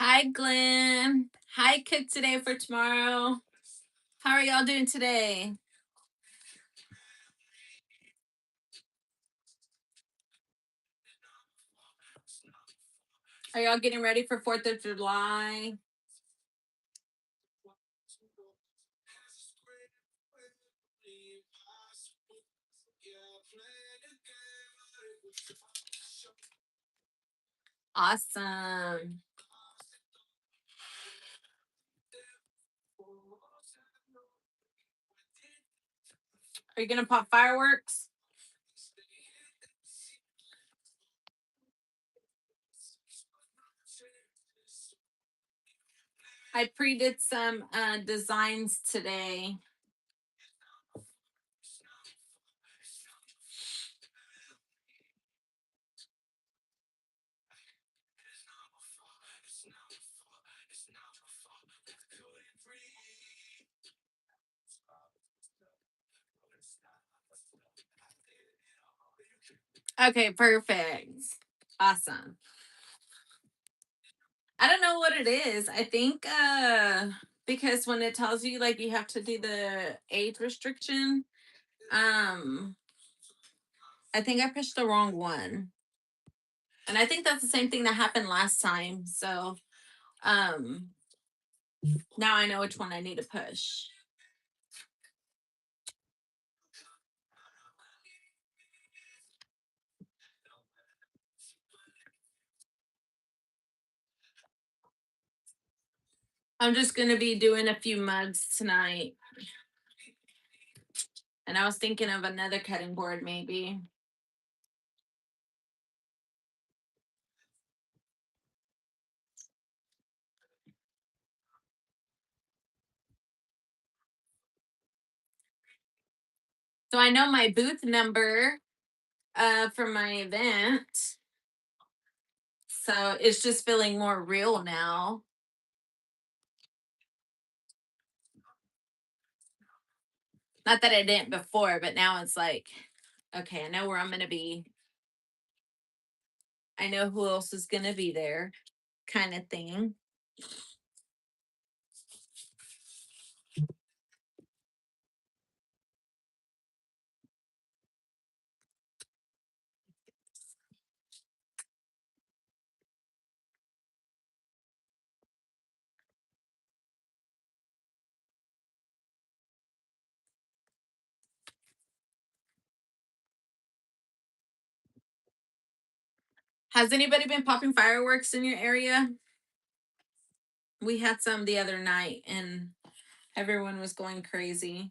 Hi, Glenn. Hi, Cook Today for tomorrow. How are y'all doing today? Are y'all getting ready for 4th of July? Awesome. Are you going to pop fireworks? I pre-did some designs today. Okay, perfect. Awesome. I don't know what it is. I think because when it tells you like you have to do the age restriction, um I think I pushed the wrong one. And I think that's the same thing that happened last time. So um now I know which one I need to push. I'm just gonna be doing a few mugs tonight. And I was thinking of another cutting board maybe. So I know my booth number for my event. So it's just feeling more real now. Not that I didn't before, but now it's like, okay, I know where I'm gonna be. I know who else is gonna be there, kind of thing. Has anybody been popping fireworks in your area? We had some the other night and everyone was going crazy.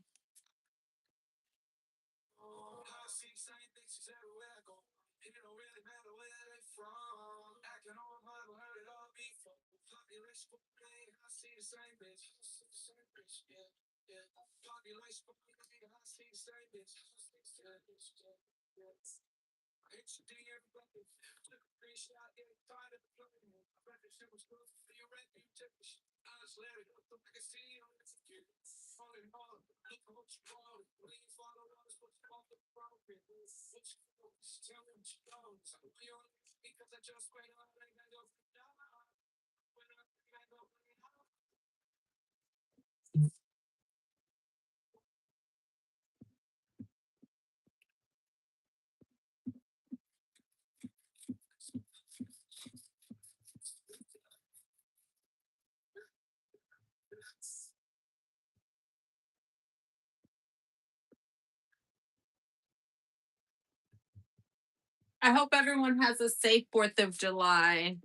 I hope everyone has a safe 4th of July.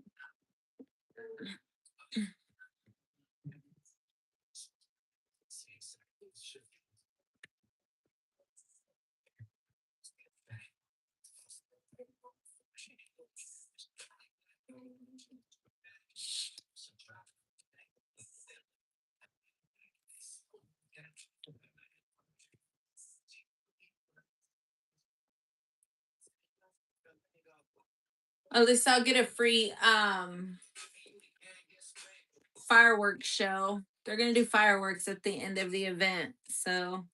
At least I'll get a free fireworks show. They're gonna do fireworks at the end of the event. So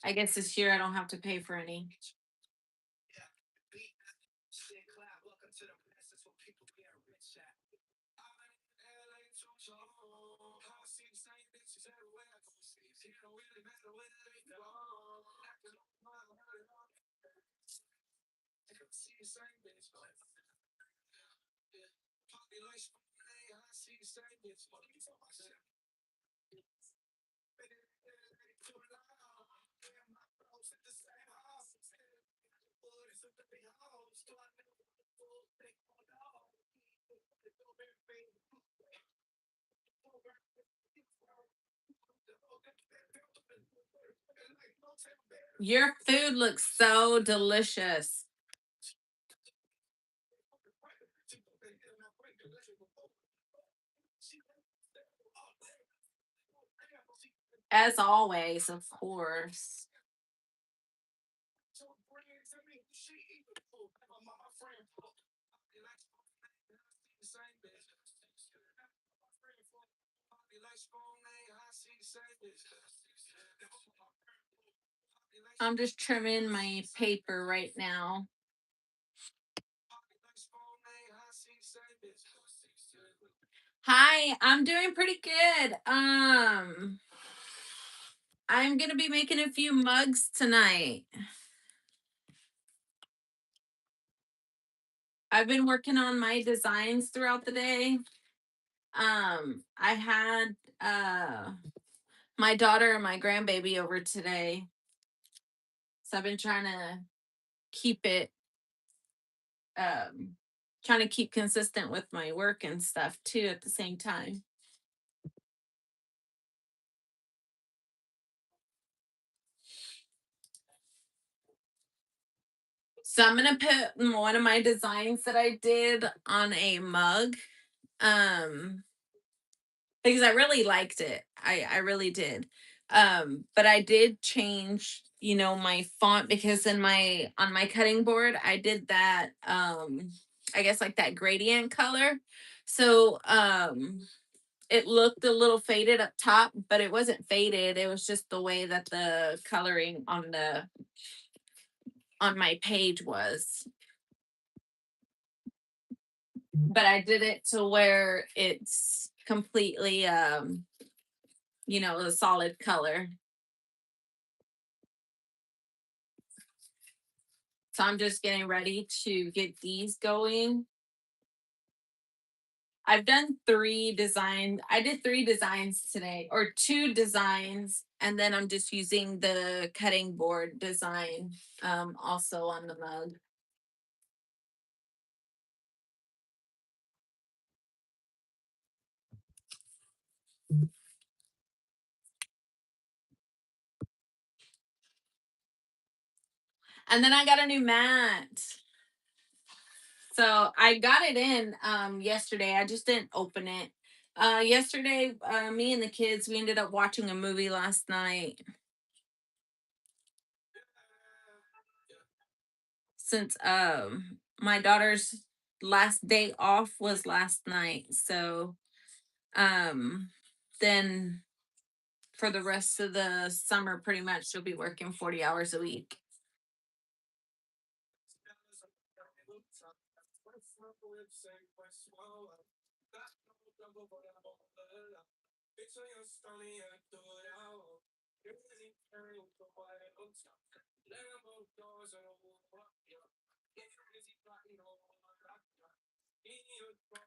I guess this year I don't have to pay for any. Your food looks so delicious. As always, of course. I'm just trimming my paper right now. Hi, I'm doing pretty good. I'm gonna be making a few mugs tonight. I've been working on my designs throughout the day. I had my daughter and my grandbaby over today. So I've been keep it um trying to keep consistent with my work and stuff too at the same time. So I'm gonna put one of my designs that I did on a mug. Um because I really liked it. I really did. But I did change, my font because in my on my cutting board I did that I guess like that gradient color. So it looked a little faded up top, but it wasn't faded. It was just the way that the coloring on my page was. But I did it to where it's completely a solid color. So I'm just getting ready to get these going. I've done three designs. I did three designs today, or two designs, and then I'm just using the cutting board design also on the mug. And then I got a new mat. So I got it in yesterday. I just didn't open it. Yesterday, me and the kids, we ended up watching a movie last night. Since my daughter's last day off was last night. So um then for the rest of the summer pretty much she'll be working 40 hours a week.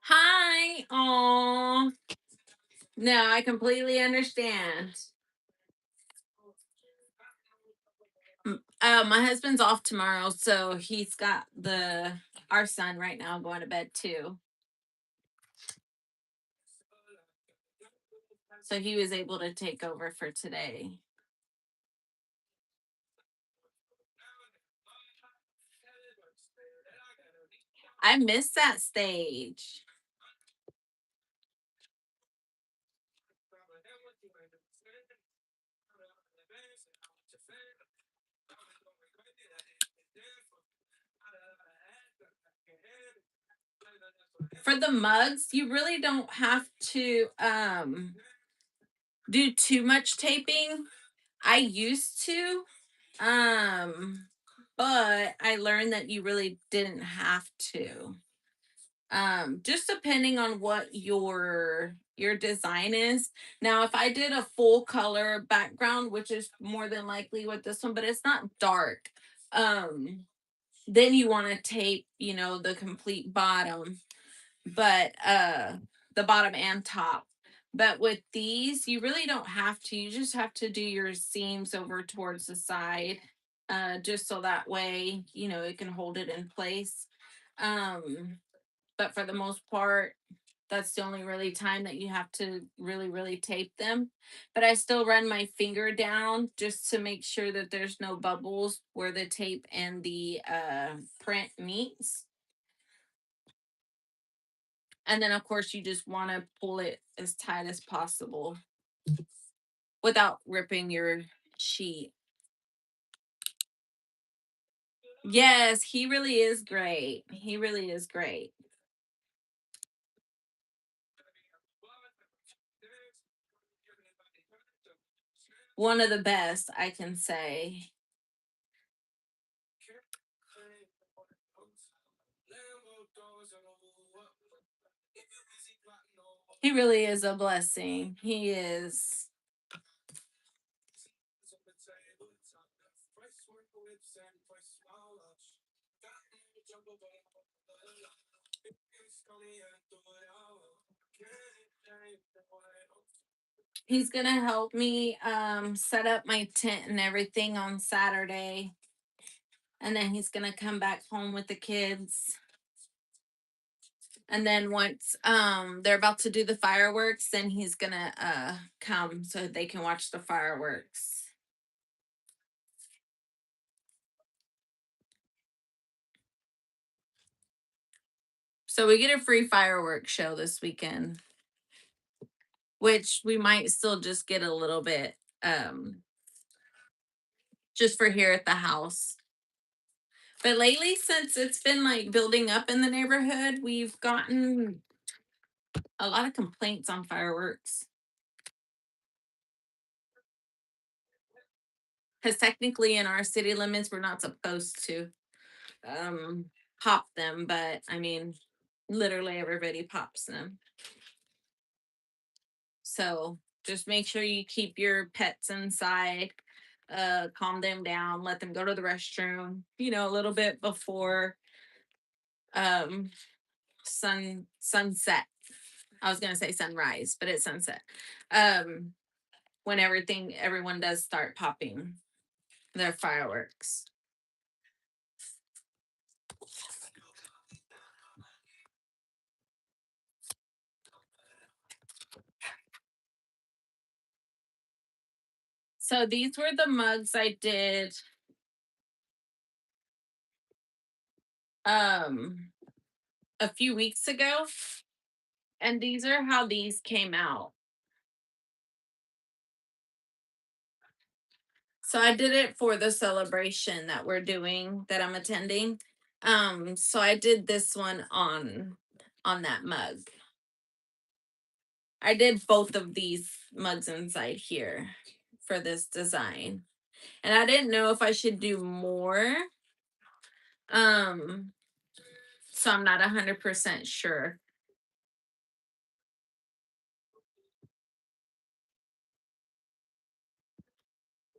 Hi. Oh, no, I completely understand. My husband's off tomorrow, so he's got the our son right now going to bed too. So he was able to take over for today. I miss that stage. For the mugs, you really don't have to do too much taping. I used to, um, but I learned that you really didn't have to. Just depending on what your design is. Now if I did a full color background, which is more than likely with this one, but it's not dark, um then you want to tape, the complete bottom, but the bottom and top. But with these, you really don't have to. You just have to do your seams over towards the side, just so that way, it can hold it in place. But for the most part, that's the only really time that you have to really, really tape them. But I still run my finger down just to make sure that there's no bubbles where the tape and the print meets. And then, of course, you just want to pull it as tight as possible without ripping your sheet. Yes, he really is great. He really is great. One of the best, I can say. He really is a blessing. He is. He's gonna help me set up my tent and everything on Saturday. And then he's gonna come back home with the kids. And then once they're about to do the fireworks, then he's gonna come so they can watch the fireworks. So we get a free fireworks show this weekend, which we might still just get a little bit just for here at the house. But lately, since it's been like building up in the neighborhood, we've gotten a lot of complaints on fireworks. Because technically, in our city limits, we're not supposed to um, pop them, but I mean, literally everybody pops them. So just make sure you keep your pets inside, calm them down, let them go to the restroom, a little bit before um sunset. I was gonna say sunrise, but it's sunset. Um when everyone does start popping their fireworks. So these were the mugs I did um a few weeks ago. And these are how these came out. So I did it for the celebration that we're doing that I'm attending. So I did this one on that mug. I did both of these mugs inside here for this design. And I didn't know if I should do more. Um so I'm not 100% sure.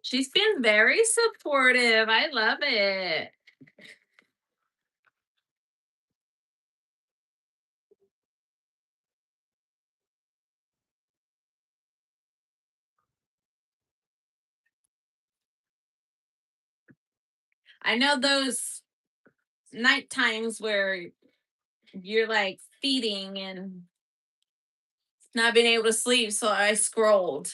She's been very supportive. I love it. I know those night times where you're like feeding and not being able to sleep, so I scrolled.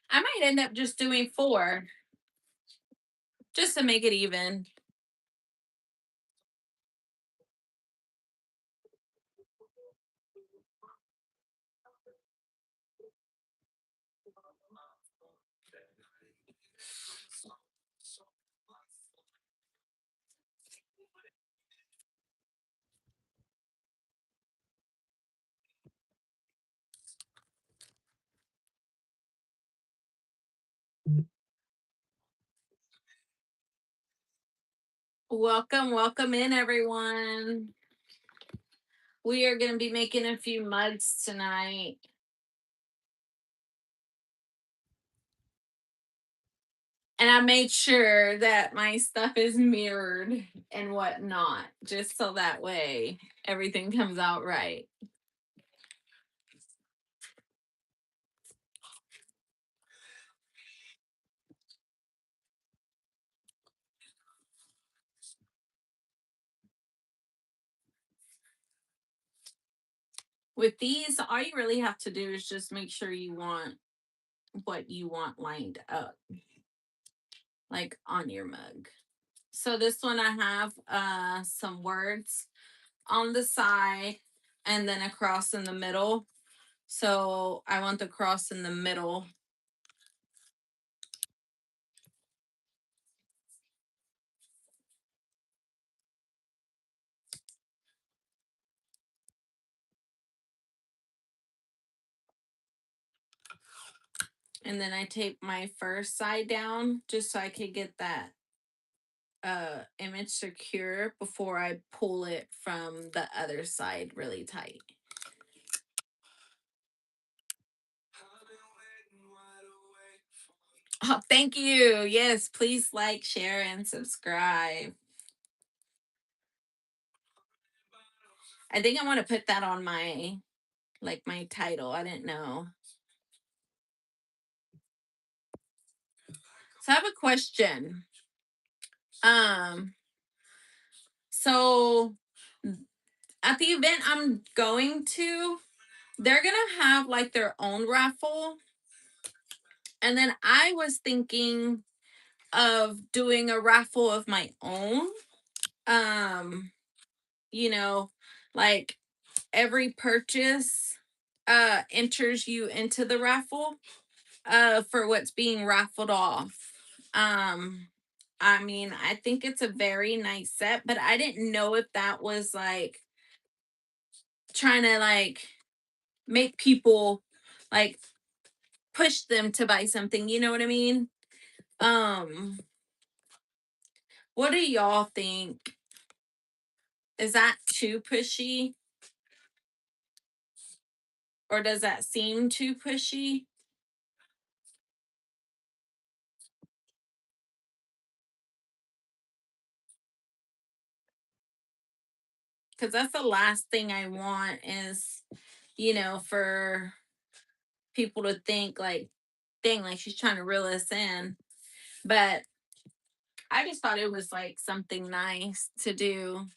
I might end up just doing 4 just to make it even. Welcome, welcome in, everyone. We are going to be making a few mugs tonight. And I made sure that my stuff is mirrored and whatnot, just so that way everything comes out right. With these, all you really have to do is just make sure you want what you want lined up, like on your mug. So this one I have some words on the side and then a cross in the middle. So I want the cross in the middle. And then I tape my first side down just so I could get that image secure before I pull it from the other side really tight. Oh, thank you. Yes, please like, share, and subscribe. I think I want to put that on my my title. I didn't know. So I have a question. Um, so at the event I'm going to, they're gonna have like their own raffle. And then I was thinking of doing a raffle of my own. Um, you know, like every purchase enters you into the raffle for what's being raffled off. Um I mean, I think it's a very nice set, but I didn't know if that was like trying to like make people like push them to buy something, you know what I mean? Um what do y'all think? Is that too pushy or does that seem too pushy? Cuz that's the last thing I want is for people to think like dang, like she's trying to reel us in. But I just thought it was like something nice to do.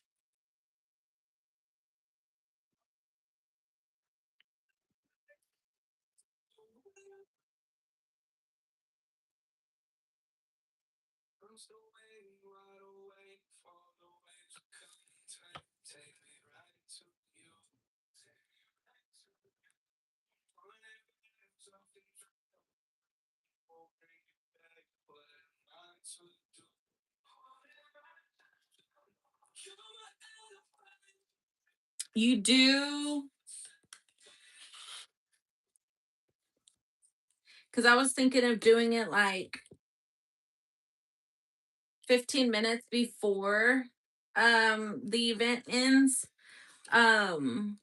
You do? Because I was thinking of doing it like 15 minutes before the event ends. Um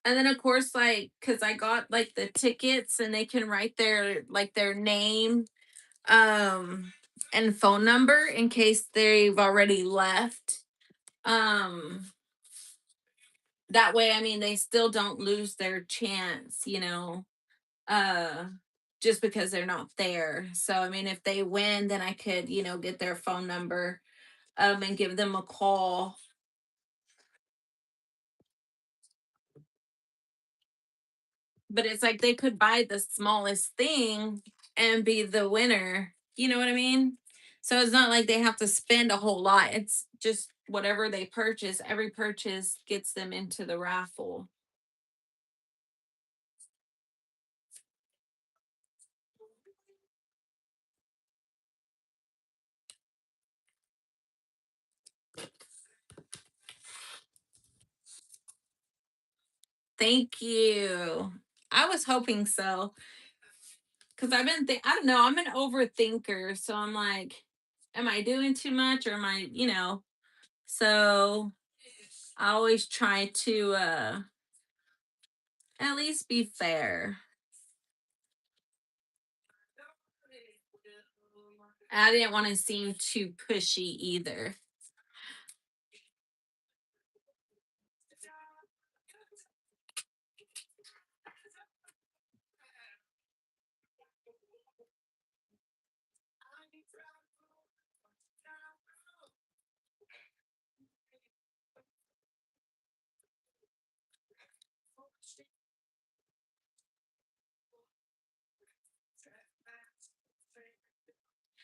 and then of course like because I got like the tickets and they can write their name um and phone number in case they've already left. Um that way, I mean, they still don't lose their chance, uh just because they're not there. So I mean, if they win, then I could, get their phone number and give them a call. But it's like they could buy the smallest thing and be the winner. You know what I mean? So it's not like they have to spend a whole lot. It's just whatever they purchase, every purchase gets them into the raffle. Thank you. I was hoping so. Because I don't know, I'm an overthinker. So I'm like, am I doing too much or am I, so I always try to at least be fair. I didn't want to seem too pushy either.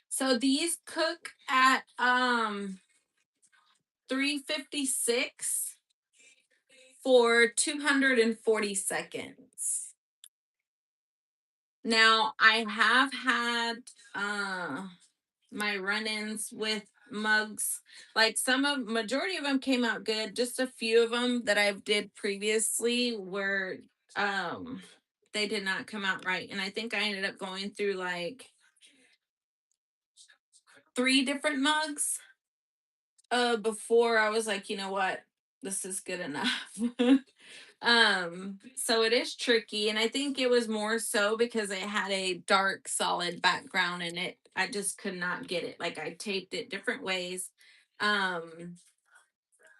So these cook at 356 for 240 seconds. Now I have had my run-ins with mugs. Like some of majority of them came out good. Just a few of them that I've did previously were um they did not come out right. And I think I ended up going through like three different mugs before I was like, you know what, this is good enough. So it is tricky, and I think it was more so because it had a dark solid background in it. I just could not get it. Like I taped it different ways. Um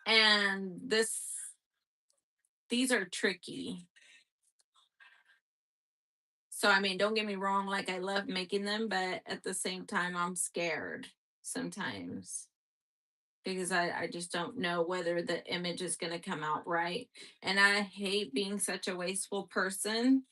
and these are tricky. So I mean, don't get me wrong, like I love making them, but at the same time I'm scared sometimes because I just don't know whether the image is going to come out right. And I hate being such a wasteful person.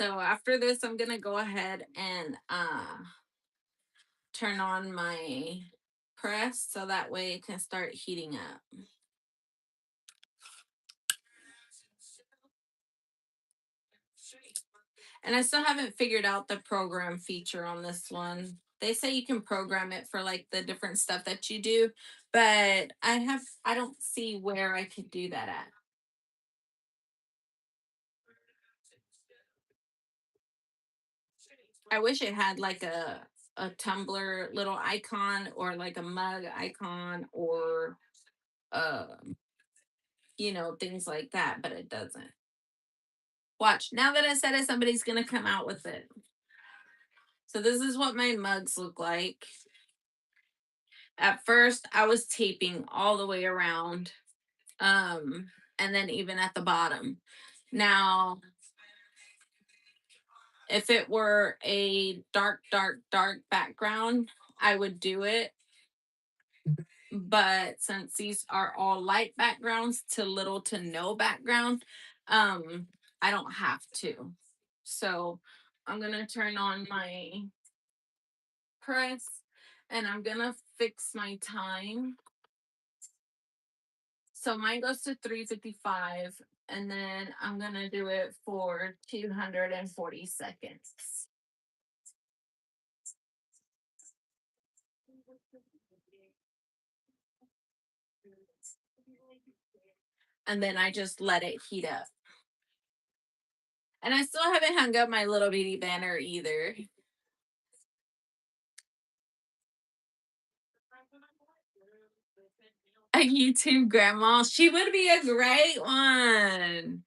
So after this, I'm going to go ahead and turn on my press so that way it can start heating up. And I still haven't figured out the program feature on this one. They say you can program it for like the different stuff that you do, but I don't see where I could do that at. I wish it had like a tumbler little icon or like a mug icon or uh things like that, but it doesn't. Watch. Now that I said it, somebody's gonna come out with it. So this is what my mugs look like. At first, I was taping all the way around, and then even at the bottom. Now, if it were a dark, dark, dark background, I would do it. But since these are all light backgrounds to little to no background, um, I don't have to. So I'm gonna turn on my press and I'm gonna fix my time. So mine goes to 355 and then I'm gonna do it for 240 seconds. And then I just let it heat up. And I still haven't hung up my little bitty banner either. A YouTube grandma. She would be a great one.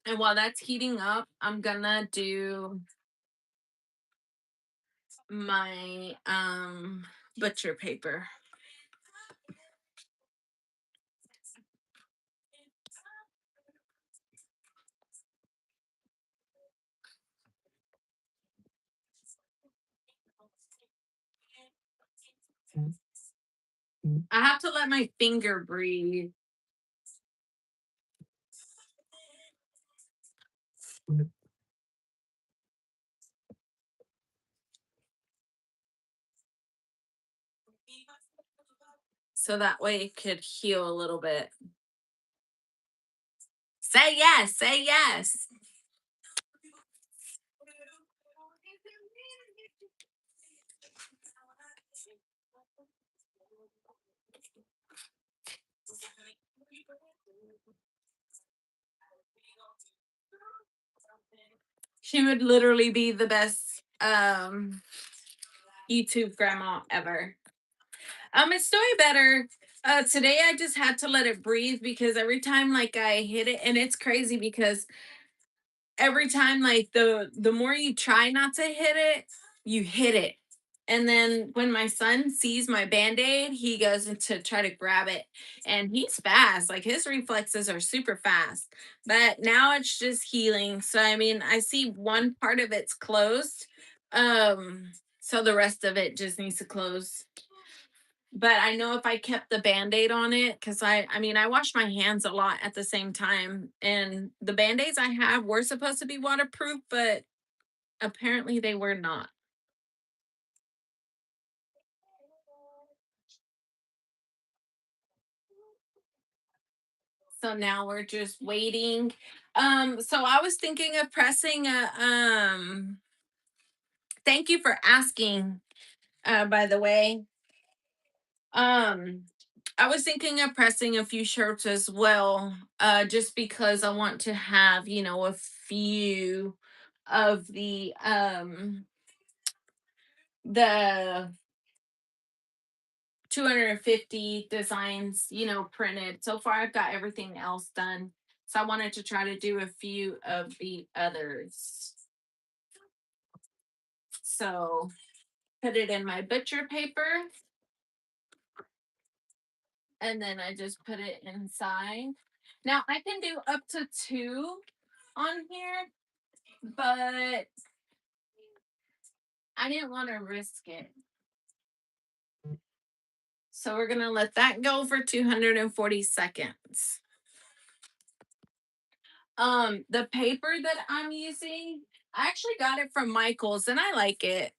And while that's heating up, I'm gonna do my butcher paper. I have to let my finger breathe. So that way it could heal a little bit. Say yes, say yes. She would literally be the best YouTube grandma ever. It's doing better. Today I just had to let it breathe because every time like I hit it, and it's crazy because every time like the more you try not to hit it, you hit it. And then when my son sees my band-aid, he goes into try to grab it. And he's fast. Like his reflexes are super fast. But now it's just healing. So I mean, I see one part of it's closed. So the rest of it just needs to close. But I know if I kept the band-aid on it, because I mean I wash my hands a lot at the same time. And the band-aids I have were supposed to be waterproof, but apparently they were not. So now we're just waiting. So I was thinking of pressing a thank you for asking, by the way. Um I was thinking of pressing a few shirts as well, just because I want to have, a few of the 250 designs, printed. So far I've got everything else done. So I wanted to try to do a few of the others. So put it in my butcher paper, and then I just put it inside. Now I can do up to two on here, but I didn't want to risk it. So we're going to let that go for 240 seconds. The paper that I'm using, I actually got it from Michael's and I like it.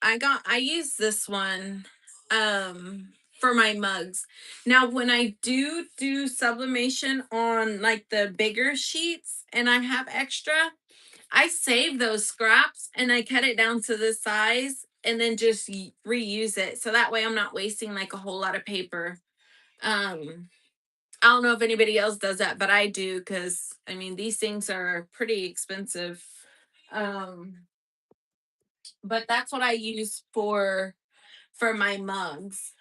I use this one for my mugs. Now when I do sublimation on like the bigger sheets and I have extra, I save those scraps and I cut it down to this size and then just reuse it. So that way I'm not wasting like a whole lot of paper. Um I don't know if anybody else does that, but I do because I mean these things are pretty expensive. Um, but that's what I use for my mugs.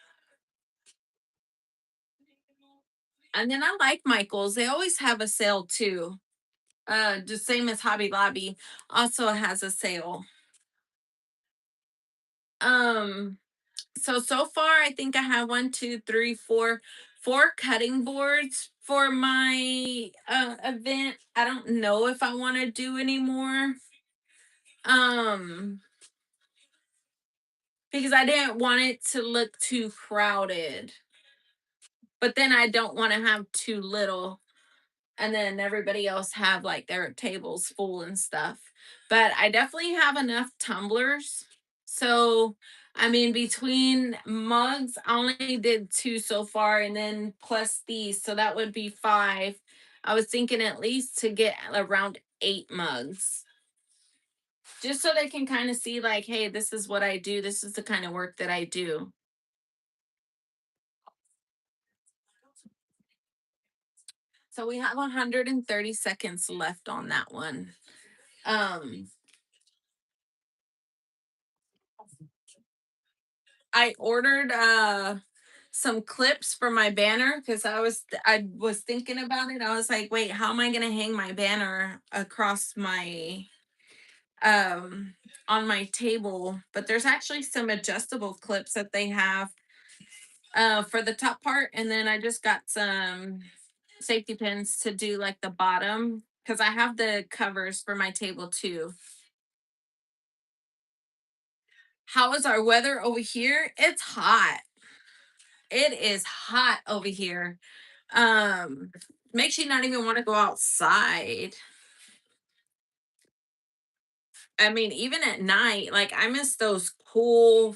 And then I like Michaels. They always have a sale too. The same as Hobby Lobby also has a sale. Um, so far I think I have one, two, three, four cutting boards for my event. I don't know if I want to do any more. Um, because I didn't want it to look too crowded. But then I don't want to have too little and then everybody else have like their tables full and stuff. But I definitely have enough tumblers. So, I mean, between mugs, I only did two so far, and then plus these. So that would be five. I was thinking at least to get around 8 mugs, just so they can kind of see, like, hey, this is what I do. This is the kind of work that I do. So we have 130 seconds left on that one. Um, I ordered some clips for my banner because I was thinking about it. I was like, wait, how am I gonna hang my banner across my um on my table? But there's actually some adjustable clips that they have for the top part, and then I just got some safety pins to do like the bottom because I have the covers for my table too. How is our weather over here? It's hot. It is hot over here. Makes you not even want to go outside. I mean, even at night, like I miss those cool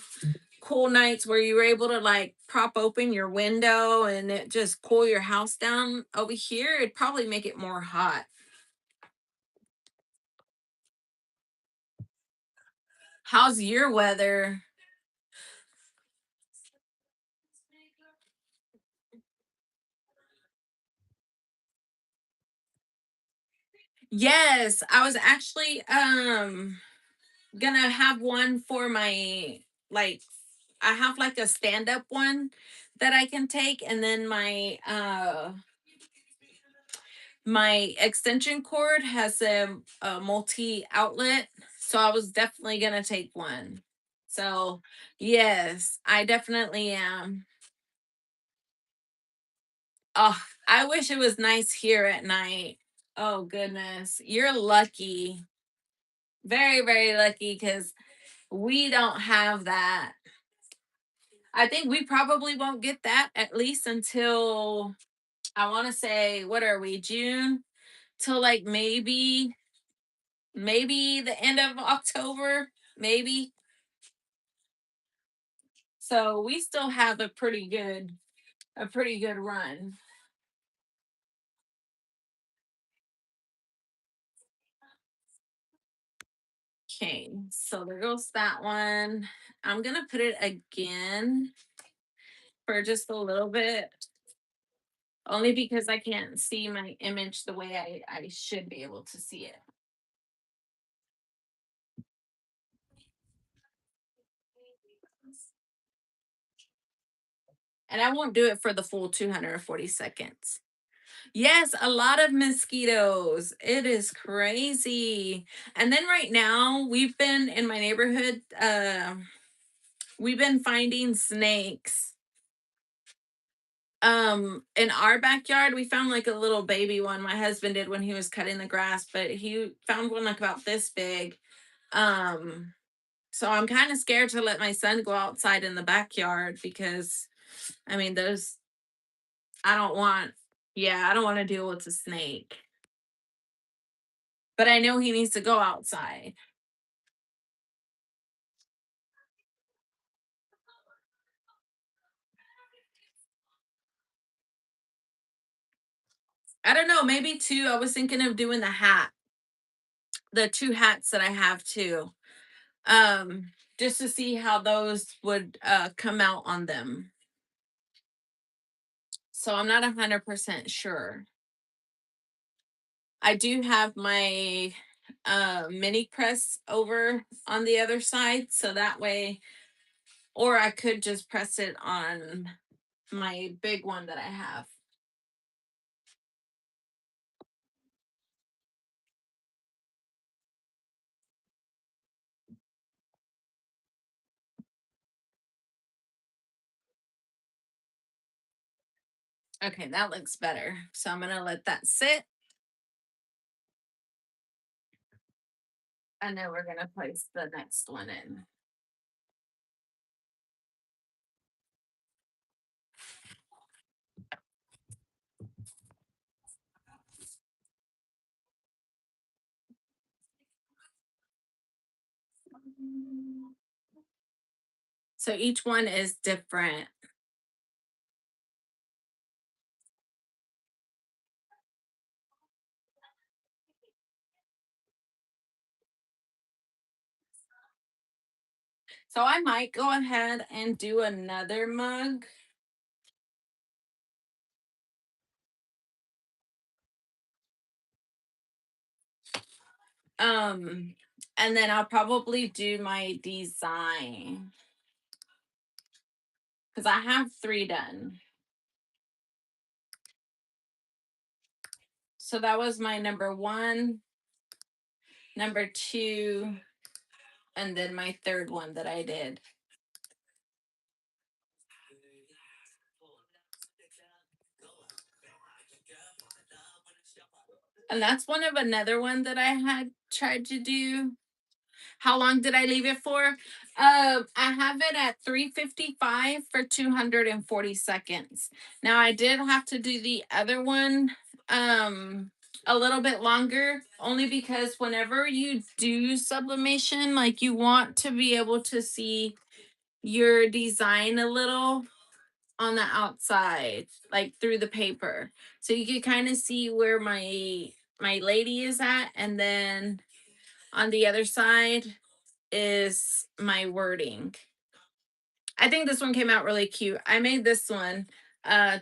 nights where you were able to like prop open your window and it just cool your house down. Over here, it'd probably make it more hot. How's your weather? Yes, I was actually gonna have one for my, like, I have like a stand up one that I can take, and then my extension cord has a multi outlet, so I was definitely gonna take one. So yes, I definitely am. Oh, I wish it was nice here at night. Oh goodness, you're lucky, very very lucky, because we don't have that. I think we probably won't get that at least until, I want to say, what are we, June? Till like maybe the end of October, maybe. So we still have a pretty good run. Okay, so there goes that one. I'm gonna put it again for just a little bit, only because I can't see my image the way I should be able to see it. And I won't do it for the full 240 seconds. Yes, a lot of mosquitoes. It is crazy. And then right now, we've been in my neighborhood, we've been finding snakes. In our backyard, we found like a little baby one. My husband did when he was cutting the grass, but he found one like about this big. Um, so I'm kind of scared to let my son go outside in the backyard because I mean those I don't want yeah, I don't want to deal with a snake. But I know he needs to go outside. I don't know, maybe two. I was thinking of doing the two hats that I have too. Just to see how those would come out on them. So I'm not 100% sure. I do have my mini press over on the other side, so that way, or I could just press it on my big one that I have. Okay, that looks better. So I'm gonna let that sit, and then we're gonna place the next one in. So each one is different. So I might go ahead and do another mug. Um, and then I'll probably do my design because I have three done. So that was my number one, number two, and then my third one that I did. And that's one of another one that I had tried to do. How long did I leave it for? I have it at 355 for 240 seconds. Now I did have to do the other one a little bit longer, only because whenever you do sublimation, like you want to be able to see your design a little on the outside, like through the paper. So you can kind of see where my lady is at, and then on the other side is my wording. I think this one came out really cute. I made this one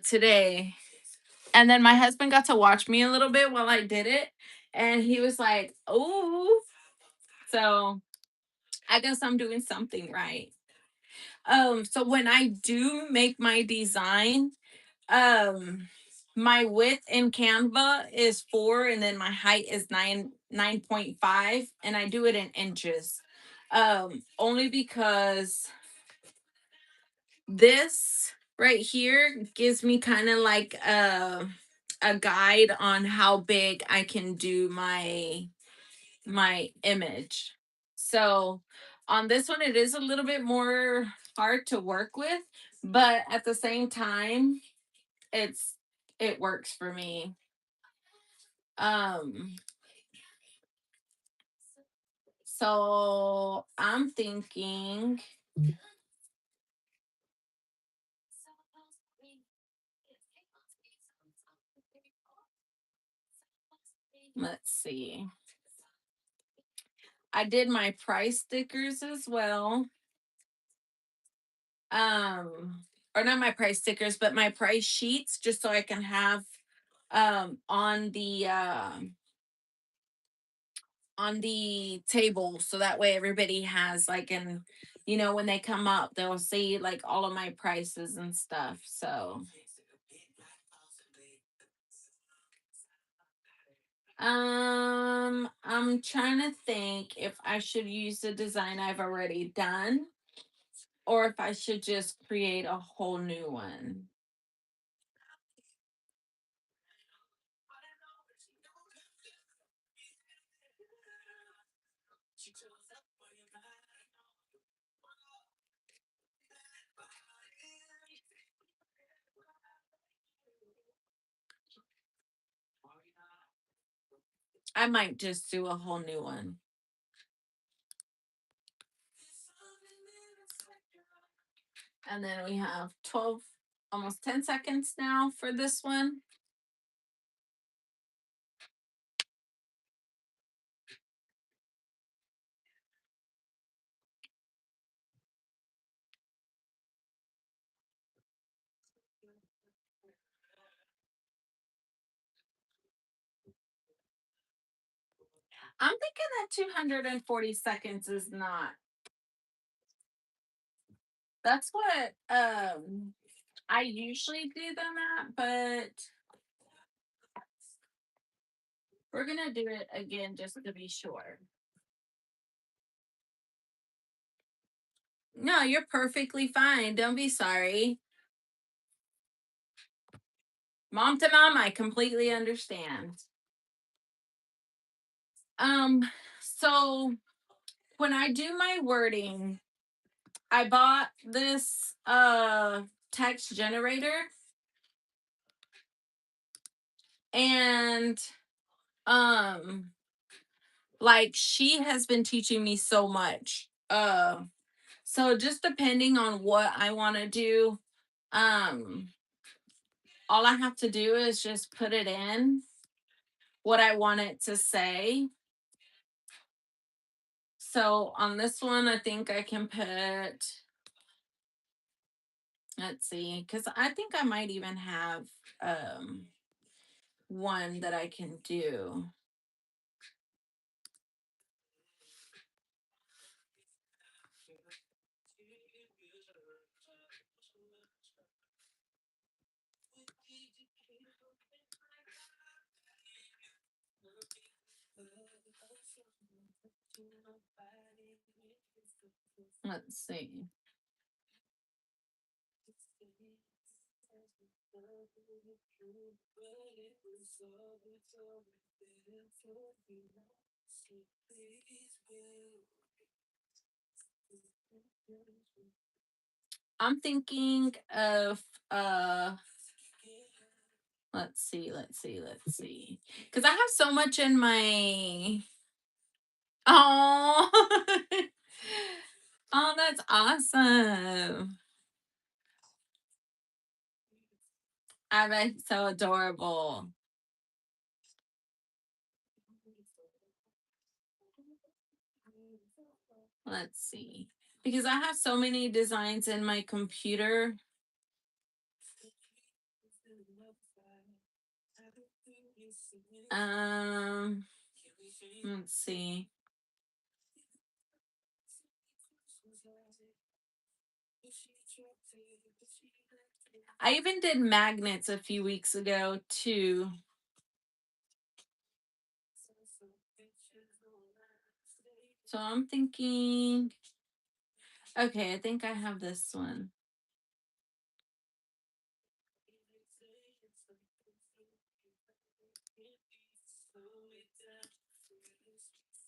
today. And then my husband got to watch me a little bit while I did it. And he was like, oh, so I guess I'm doing something right. So when I do make my design, um my width in Canva is 4, and then my height is 9.5, and I do it in inches. Only because this right here gives me kind of like a guide on how big I can do my image. So on this one, it is a little bit more hard to work with, but at the same time, it's it works for me. Um, so I'm thinking, let's see. I did my price stickers as well. Or not my price stickers, but my price sheets, just so I can have on the table, so that way everybody has like an, when they come up they'll see like all of my prices and stuff. So I'm trying to think if I should use the design I've already done, or if I should just create a whole new one. I might just do a whole new one. And then we have 12, almost 10 seconds now for this one. I'm thinking that 240 seconds is not. That's what I usually do them at, but we're gonna do it again just to be sure. No, you're perfectly fine. Don't be sorry. Mom to mom, I completely understand. So when I do my wording, I bought this text generator, and um like she has been teaching me so much. So just depending on what I want to do, um all I have to do is just put it in what I want it to say. So on this one, I think I can put, let's see, because I think I might even have um one that I can do. Let's see. I'm thinking of let's see. Because I have so much in my. Oh, oh, that's awesome. I bet it's so adorable. Let's see. Because I have so many designs in my computer. Um, Let's see. I even did magnets a few weeks ago too. So I'm thinking, okay, I think I have this one.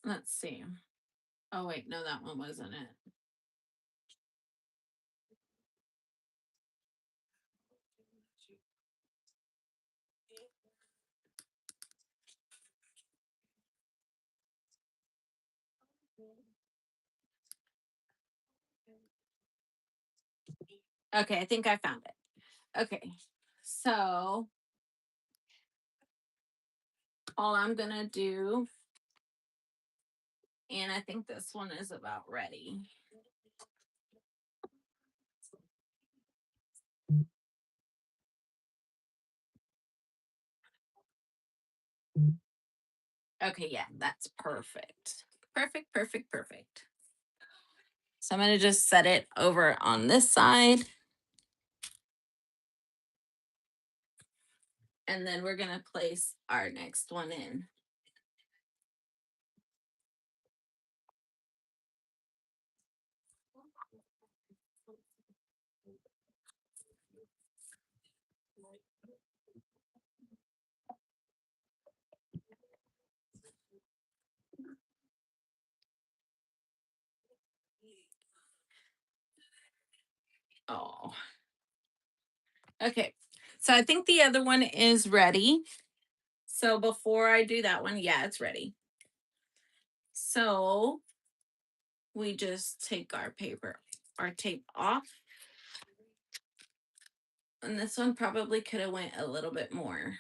Let's see. Oh, wait, no, that one wasn't it. Okay, I think I found it. Okay, so all I'm gonna do, and I think this one is about ready. Okay, yeah, that's perfect. Perfect, perfect, perfect. So I'm going to just set it over on this side. And then we're going to place our next one in. Oh, okay. So I think the other one is ready. So before I do that one, yeah, it's ready. So we just take our paper, our tape off. And this one probably could have went a little bit more.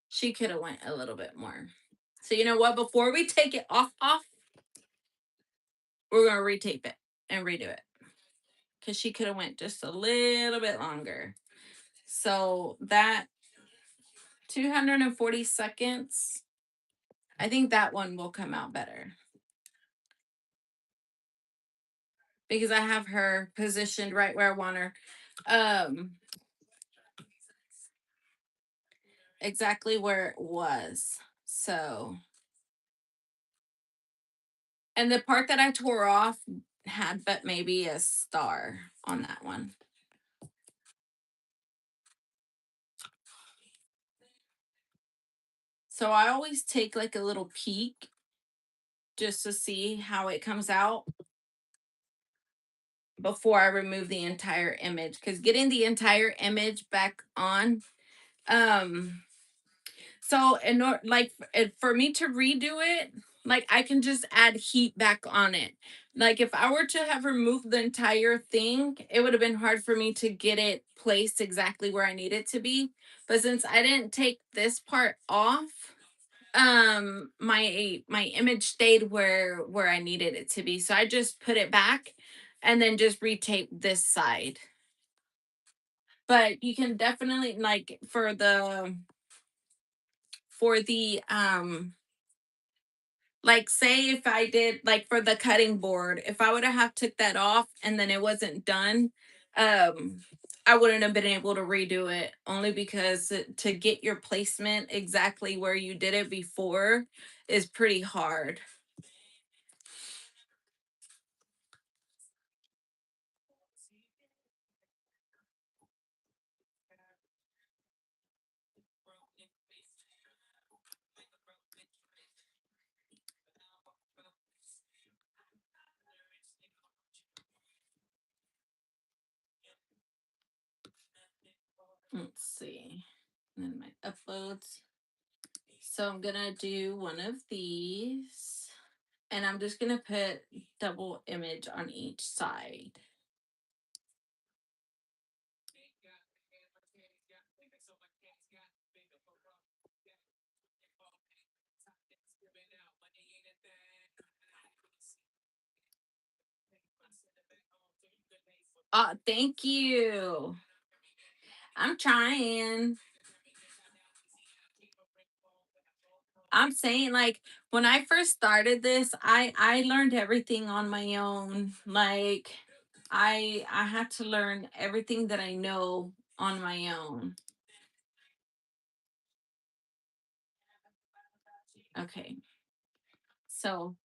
She could have went a little bit more. So you know what? Before we take it off, we're gonna retape it and redo it. Because she could have went just a little bit longer. So that 240 seconds, I think that one will come out better. Because I have her positioned right where I want her. Exactly where it was. So, and the part that I tore off had but maybe a star on that one. So I always take like a little peek just to see how it comes out before I remove the entire image, because getting the entire image back on, um so in order, like for me to redo it, like I can just add heat back on it. Like if I were to have removed the entire thing, it would have been hard for me to get it placed exactly where I need it to be. But since I didn't take this part off, my image stayed where I needed it to be. So I just put it back and then just retape this side. But you can definitely, like, for the like, say if I did like for the cutting board, if I would have took that off and then it wasn't done, um I wouldn't have been able to redo it, only because to get your placement exactly where you did it before is pretty hard. Let's see. And then my uploads. So I'm gonna do one of these, and I'm just gonna put double image on each side. Thank you. I'm trying. I'm saying, like, when I first started this, I learned everything on my own. Like, I had to learn everything that I know on my own. Okay. So,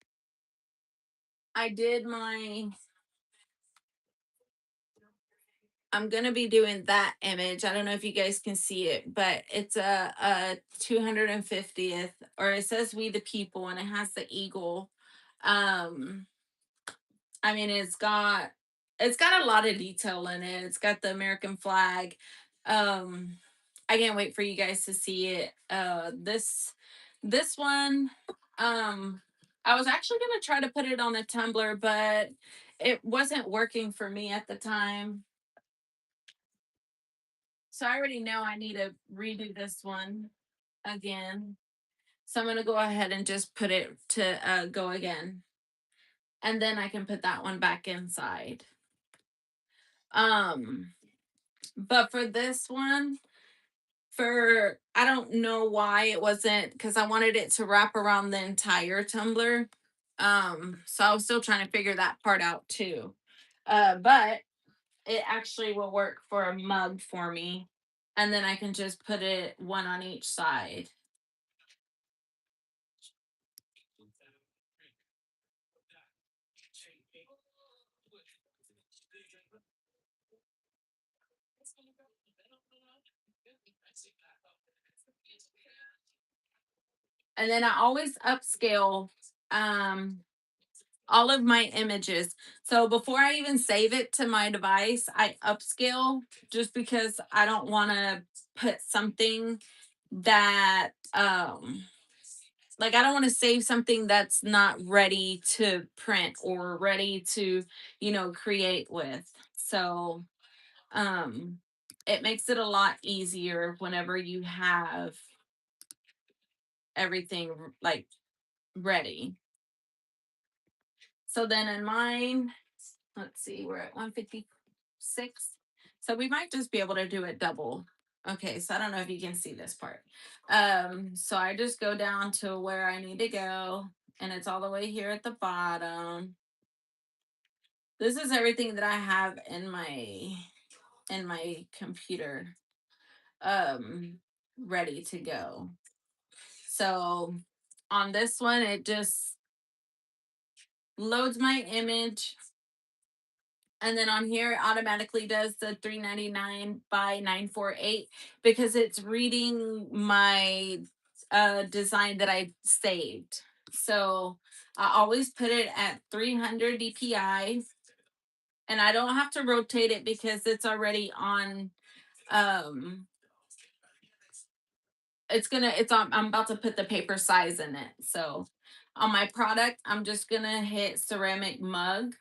I did my I'm gonna be doing that image. I don't know if you guys can see it, but it's a 250th, or it says "We the People" and it has the eagle. Um, I mean, it's got a lot of detail in it. It's got the American flag. Um, I can't wait for you guys to see it. This one, I was actually gonna try to put it on a Tumblr, but it wasn't working for me at the time. So I already know I need to redo this one again. So I'm gonna go ahead and just put it to go again. And then I can put that one back inside. Um, but for this one, for I don't know why it wasn't, because I wanted it to wrap around the entire tumbler. So I was still trying to figure that part out too. But it actually will work for a mug for me. And then I can just put it one on each side. And then I always upscale um all of my images. So before I even save it to my device, I upscale, just because I don't want to put something that like, I don't want to save something that's not ready to print or ready to, create with. So um it makes it a lot easier whenever you have everything like ready. So then in mine, let's see, we're at 156. So we might just be able to do it double. Okay, so I don't know if you can see this part. So I just go down to where I need to go, and it's all the way here at the bottom. This is everything that I have in my computer ready to go. So on this one, it just loads my image, and then on here it automatically does the 399 by 948 because it's reading my design that I saved. So I always put it at 300 dpi, and I don't have to rotate it because it's already on. um I'm about to put the paper size in it. So on my product, I'm just gonna hit ceramic mug.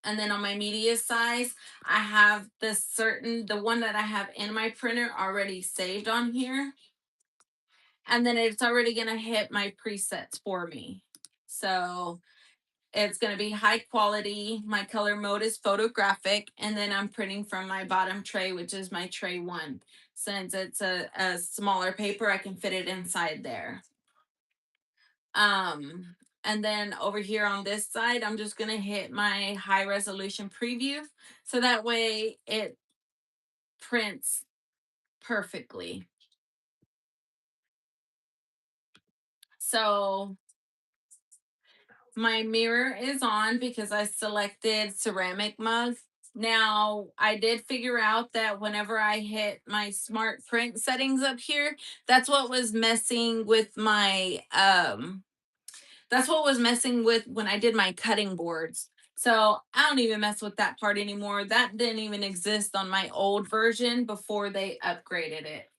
And then on my media size, I have the one that I have in my printer already saved on here. And then it's already going to hit my presets for me. So it's going to be high quality. My color mode is photographic. And then I'm printing from my bottom tray, which is my tray one. Since it's a smaller paper, I can fit it inside there. Um, and then over here on this side, I'm just going to hit my high resolution preview. So that way it prints perfectly. So my mirror is on because I selected ceramic mug. Now, I did figure out that whenever I hit my smart print settings up here, that's what was messing with my that's what was messing with when I did my cutting boards. So I don't even mess with that part anymore. That didn't even exist on my old version before they upgraded it.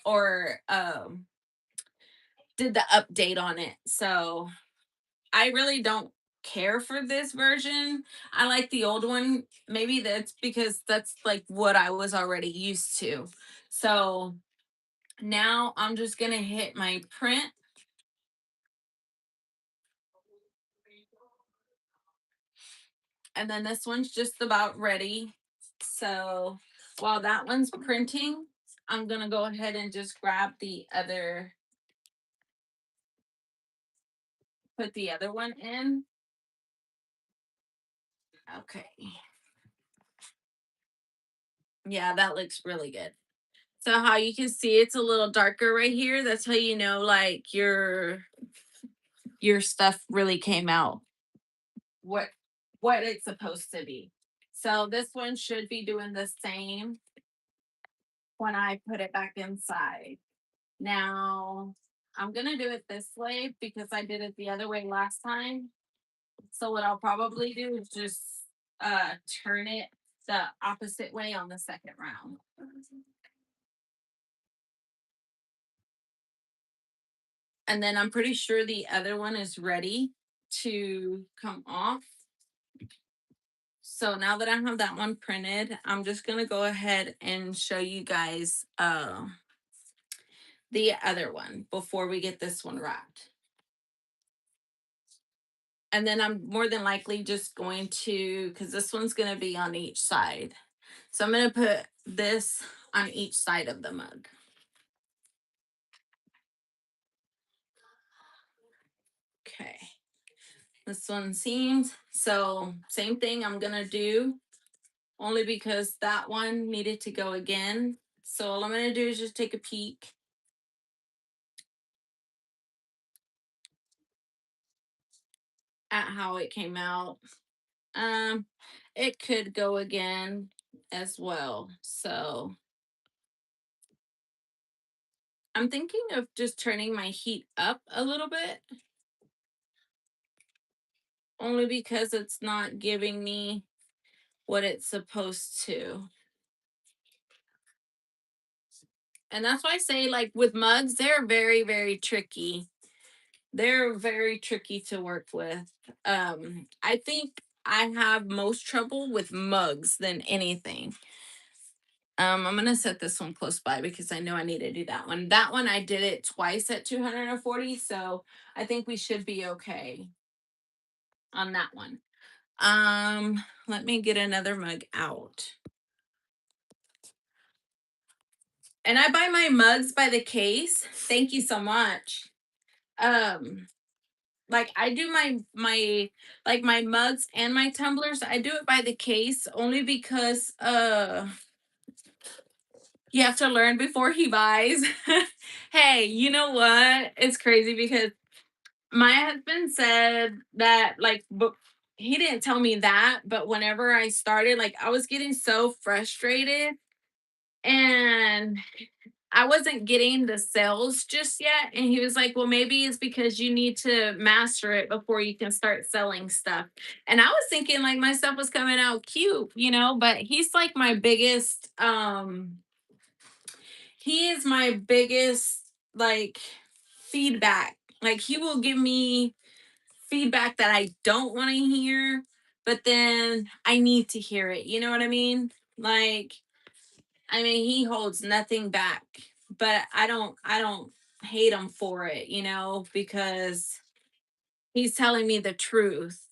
Or did the update on it. So I really don't care for this version. I like the old one. Maybe that's because that's like what I was already used to. So now I'm just going to hit my print. And then this one's just about ready. So while that one's printing, I'm gonna go ahead and just grab put the other one in. Okay. Yeah, that looks really good. So how you can see it's a little darker right here, that's how you know like your stuff really came out what what it's supposed to be. So this one should be doing the same when I put it back inside. Now I'm gonna do it this way because I did it the other way last time. So what I'll probably do is just turn it the opposite way on the second round. And then I'm pretty sure the other one is ready to come off. So now that I have that one printed, I'm just going to go ahead and show you guys the other one before we get this one wrapped. And then I'm more than likely just going to, because this one's going to be on each side. So I'm going to put this on each side of the mug. Okay. This one seems, so same thing I'm going to do only because that one needed to go again. So all I'm going to do is just take a peek. At how it came out. It could go again as well. So I'm thinking of just turning my heat up a little bit, only because it's not giving me what it's supposed to. And that's why I say, like with mugs, they're very, very tricky. They're very tricky to work with. I think I have most trouble with mugs than anything. I'm gonna set this one close by because I know I need to do that one. That one I did it twice at 240, so I think we should be okay on that one. Let me get another mug out. And I buy my mugs by the case. Thank you so much. Um, like I do my like my mugs and my tumblers, I do it by the case only because you have to learn before he buys. Hey, you know what? It's crazy because my husband said that like but he didn't tell me that, but whenever I started, like I was getting so frustrated and I wasn't getting the sales just yet. And he was like, well, maybe it's because you need to master it before you can start selling stuff. And I was thinking like my stuff was coming out cute, but he's like my biggest he is my biggest like feedback. Like he will give me feedback that I don't want to hear, but then I need to hear it. You know what I mean? Like, I mean, he holds nothing back, but I don't hate him for it, because he's telling me the truth.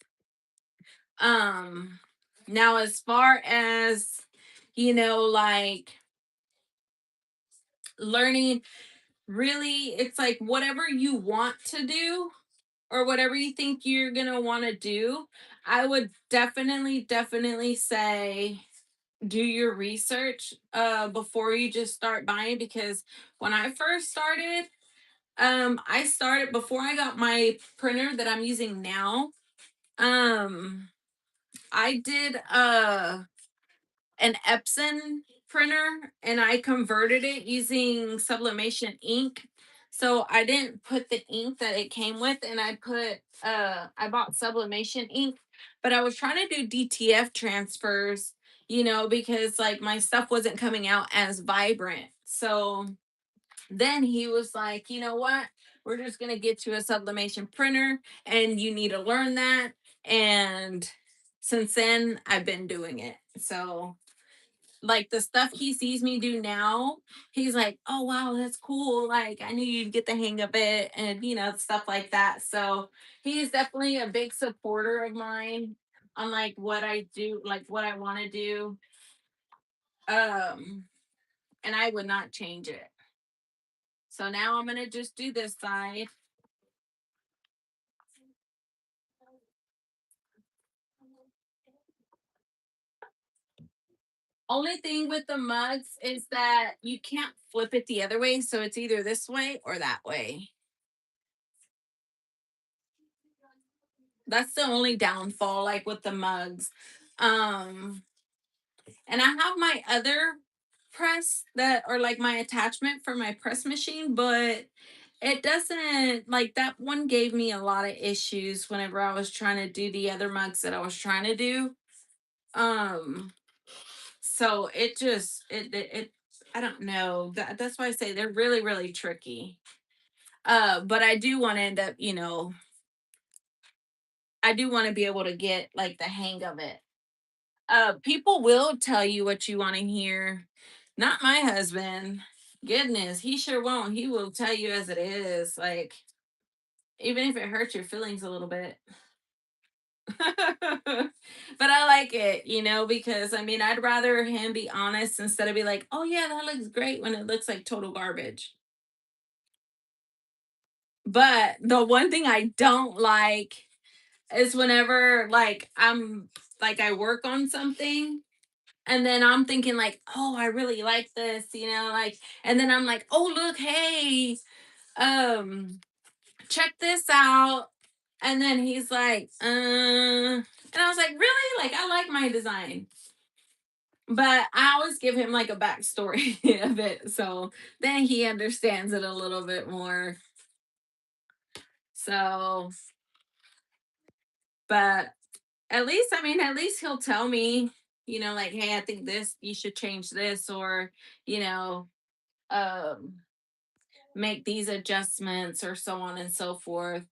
Um, Now as far as, like learning, really, it's like whatever you want to do or whatever you think you're going to want to do, I would definitely say do your research before you just start buying, because when I first started, I started before I got my printer that I'm using now. I did an Epson printer and I converted it using sublimation ink. So I didn't put the ink that it came with, and I bought sublimation ink, but I was trying to do DTF transfers, because like my stuff wasn't coming out as vibrant. So then he was like, you know what? We're just going to get you a sublimation printer and you need to learn that. And since then I've been doing it. So like the stuff he sees me do now, he's like, oh wow, that's cool. Like I knew you'd get the hang of it, and stuff like that. So he's definitely a big supporter of mine on like what I do, like what I want to do. Um and I would not change it. So now I'm gonna just do this side. Only thing with the mugs is that you can't flip it the other way, so it's either this way or that way. That's the only downfall, like with the mugs. Um, and I have my other press that, or like my attachment for my press machine, but it doesn't, like, that one gave me a lot of issues whenever I was trying to do the other mugs that I was trying to do. Um, so it I don't know. That's why I say they're really, really tricky. But I do want to end up, I do want to be able to get like the hang of it. People will tell you what you want to hear. Not my husband. Goodness, he sure won't. He will tell you as it is, like, even if it hurts your feelings a little bit. But I like it, because I mean, I'd rather him be honest instead of be like, "Oh yeah, that looks great," when it looks like total garbage. But the one thing I don't like is whenever, like, I work on something and then I'm thinking like, "Oh, I really like this," like, and then I'm like, "Oh, look, hey, um check this out." And then he's like, and I was like, "Really? Like, I like my design." But I always give him like a backstory of it. So then he understands it a little bit more. So, but at least he'll tell me, like, "Hey, I think this, you should change this," or, you know, um, make these adjustments, or so on and so forth.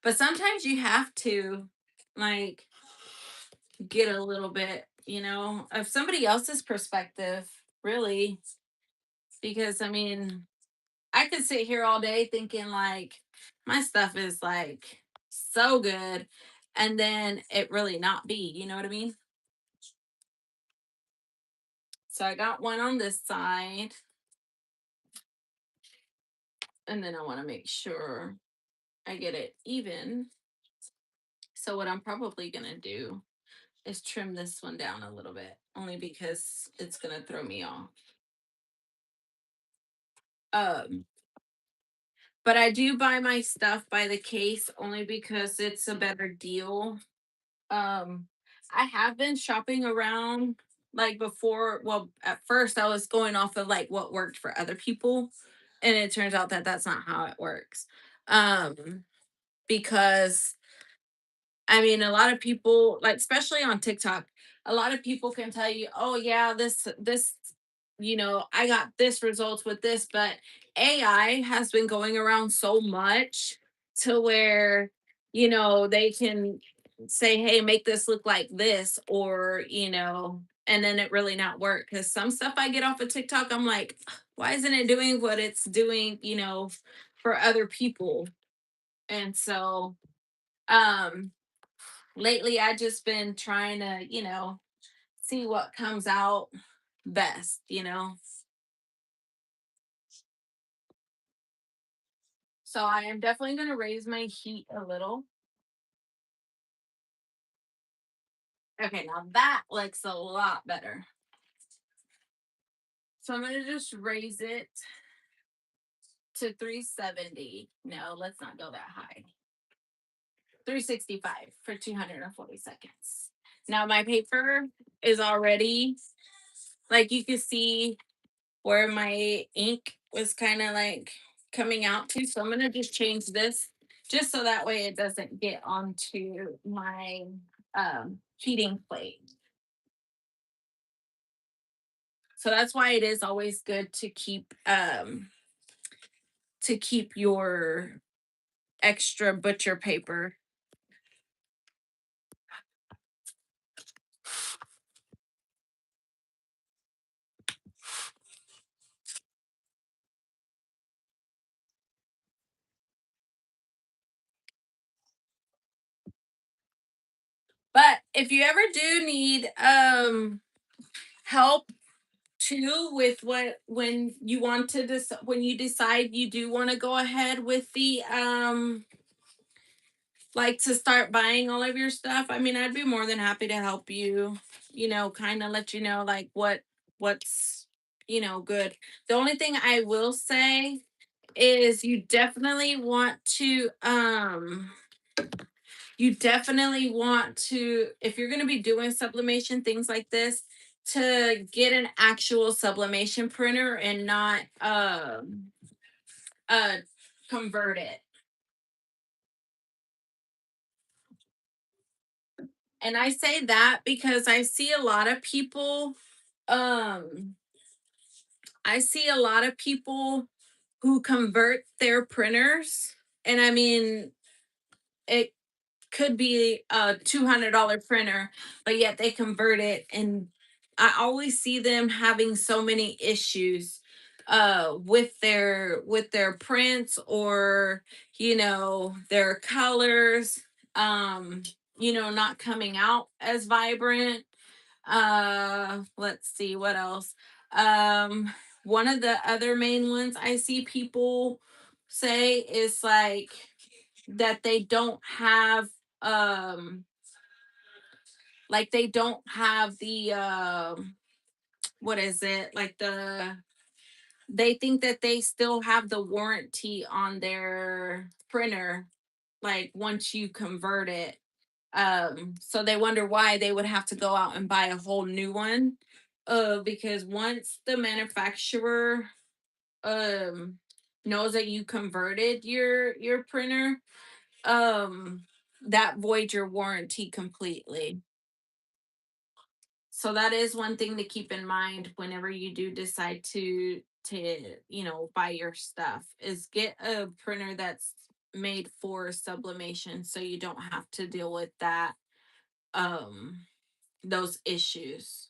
But sometimes you have to, like, get a little bit, of somebody else's perspective, really. Because I mean, I could sit here all day thinking like my stuff is like so good, and then it really not be, you know what I mean? So I got one on this side, and then I want to make sure I get it even. So what I'm probably going to do is trim this one down a little bit, only because it's going to throw me off. Um but I do buy my stuff by the case only because it's a better deal. Um, I have been shopping around, like, before. Well, at first I was going off of like what worked for other people, and it turns out that that's not how it works. Because I mean, a lot of people, like, especially on TikTok, a lot of people can tell you, "Oh yeah, this, I got this results with this," but AI has been going around so much to where, they can say, "Hey, make this look like this," or, and then it really not work. Because some stuff I get off of TikTok, I'm like, why isn't it doing what it's doing, for other people? And so, um lately I just been trying to, see what comes out best. So I am definitely going to raise my heat a little. Okay, now that looks a lot better. So I'm going to just raise it to 370. No, let's not go that high. 365 for 240 seconds. Now my paper is already, like, you can see where my ink was kind of like coming out to. So I'm going to just change this just so that way it doesn't get onto my heating plate. So that's why it is always good to keep your extra butcher paper. But if you ever do need help too with what when you want to when you decide you do want to go ahead with the like to start buying all of your stuff, I mean, I'd be more than happy to help you, kind of let you know like what's good. The only thing I will say is you definitely want to, if you're going to be doing sublimation things like this, to get an actual sublimation printer and not uh convert it. And I say that because um I see a lot of people who convert their printers, and I mean, it could be a $200 printer, but yet they convert it. And I always see them having so many issues with their prints, or their colors, um not coming out as vibrant. Let's see what else. um One of the other main ones I see people say is like that they don't have um the what is it, like they think that they still have the warranty on their printer, like once you convert it. So they wonder why they would have to go out and buy a whole new one, because once the manufacturer um knows that you converted your printer, um that voids your warranty completely. So that is one thing to keep in mind whenever you do decide to buy your stuff, is get a printer that's made for sublimation, so you don't have to deal with that um those issues.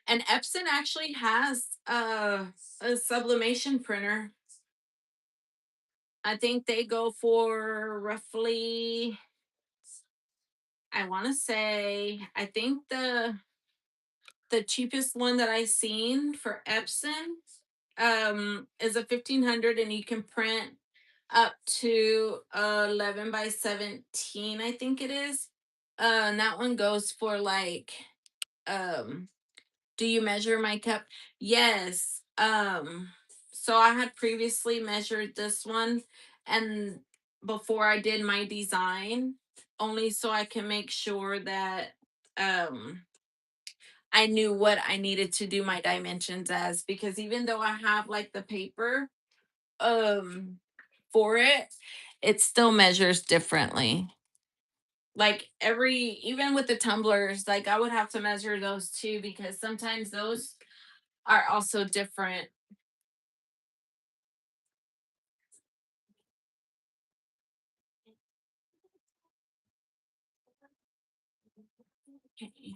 And Epson actually has a sublimation printer. I think they go for roughly, I want to say, I think the cheapest one that I seen for Epson is a 1500, and you can print up to 11 by 17, I think it is. And that one goes for like um do you measure my cup? Yes. So I had previously measured this one, and before I did my design, only so I can make sure that um I knew what I needed to do my dimensions as, because even though I have like the paper um for it, it still measures differently. Like even with the tumblers, like I would have to measure those too, because sometimes those are also different. Okay.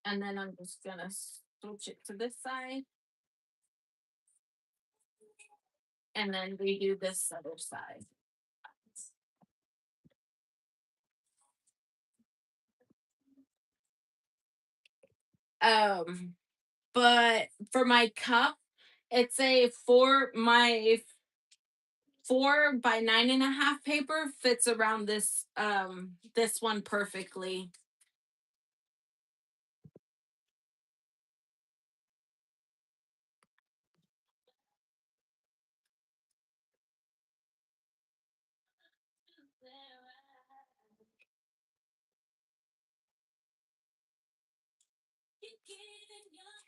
And then I'm just gonna switch it to this side and then redo this other side. Um, but for my cup, it's a my 4 by 9.5 paper fits around this one perfectly.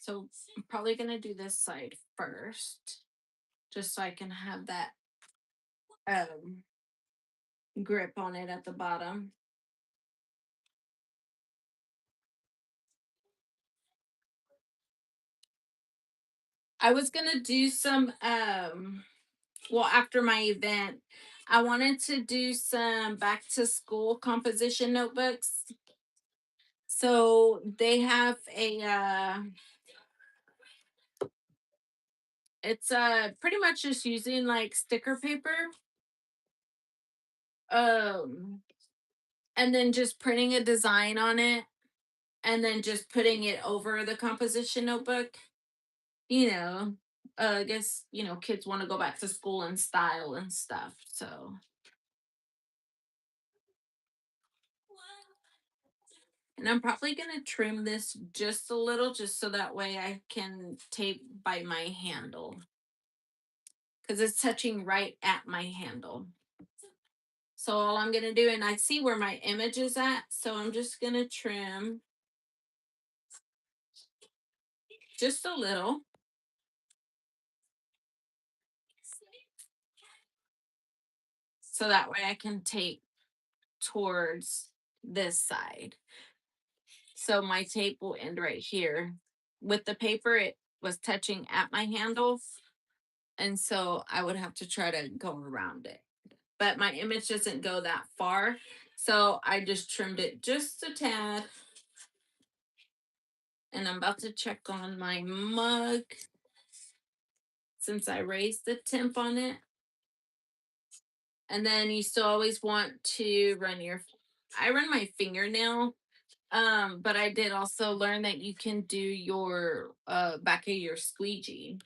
So I'm probably gonna do this side first, just so I can have that um grip on it at the bottom. I was gonna do some well, after my event, I wanted to do some back to school composition notebooks. So they have a it's pretty much just using like sticker paper, Um, and then just printing a design on it and then just putting it over the composition notebook. You know, I guess, kids want to go back to school in style and stuff. So, and I'm probably going to trim this just a little just so that way I can tape by my handle because it's touching right at my handle. So all I'm going to do, and I see where my image is at, so I'm just going to trim just a little. So that way I can tape towards this side. So my tape will end right here. With the paper, it was touching at my handle. And so I would have to try to go around it. But my image doesn't go that far. So I just trimmed it just a tad. And I'm about to check on my mug since I raised the temp on it. And then you still always want to I run my fingernail. But I did also learn that you can do your back of your squeegee.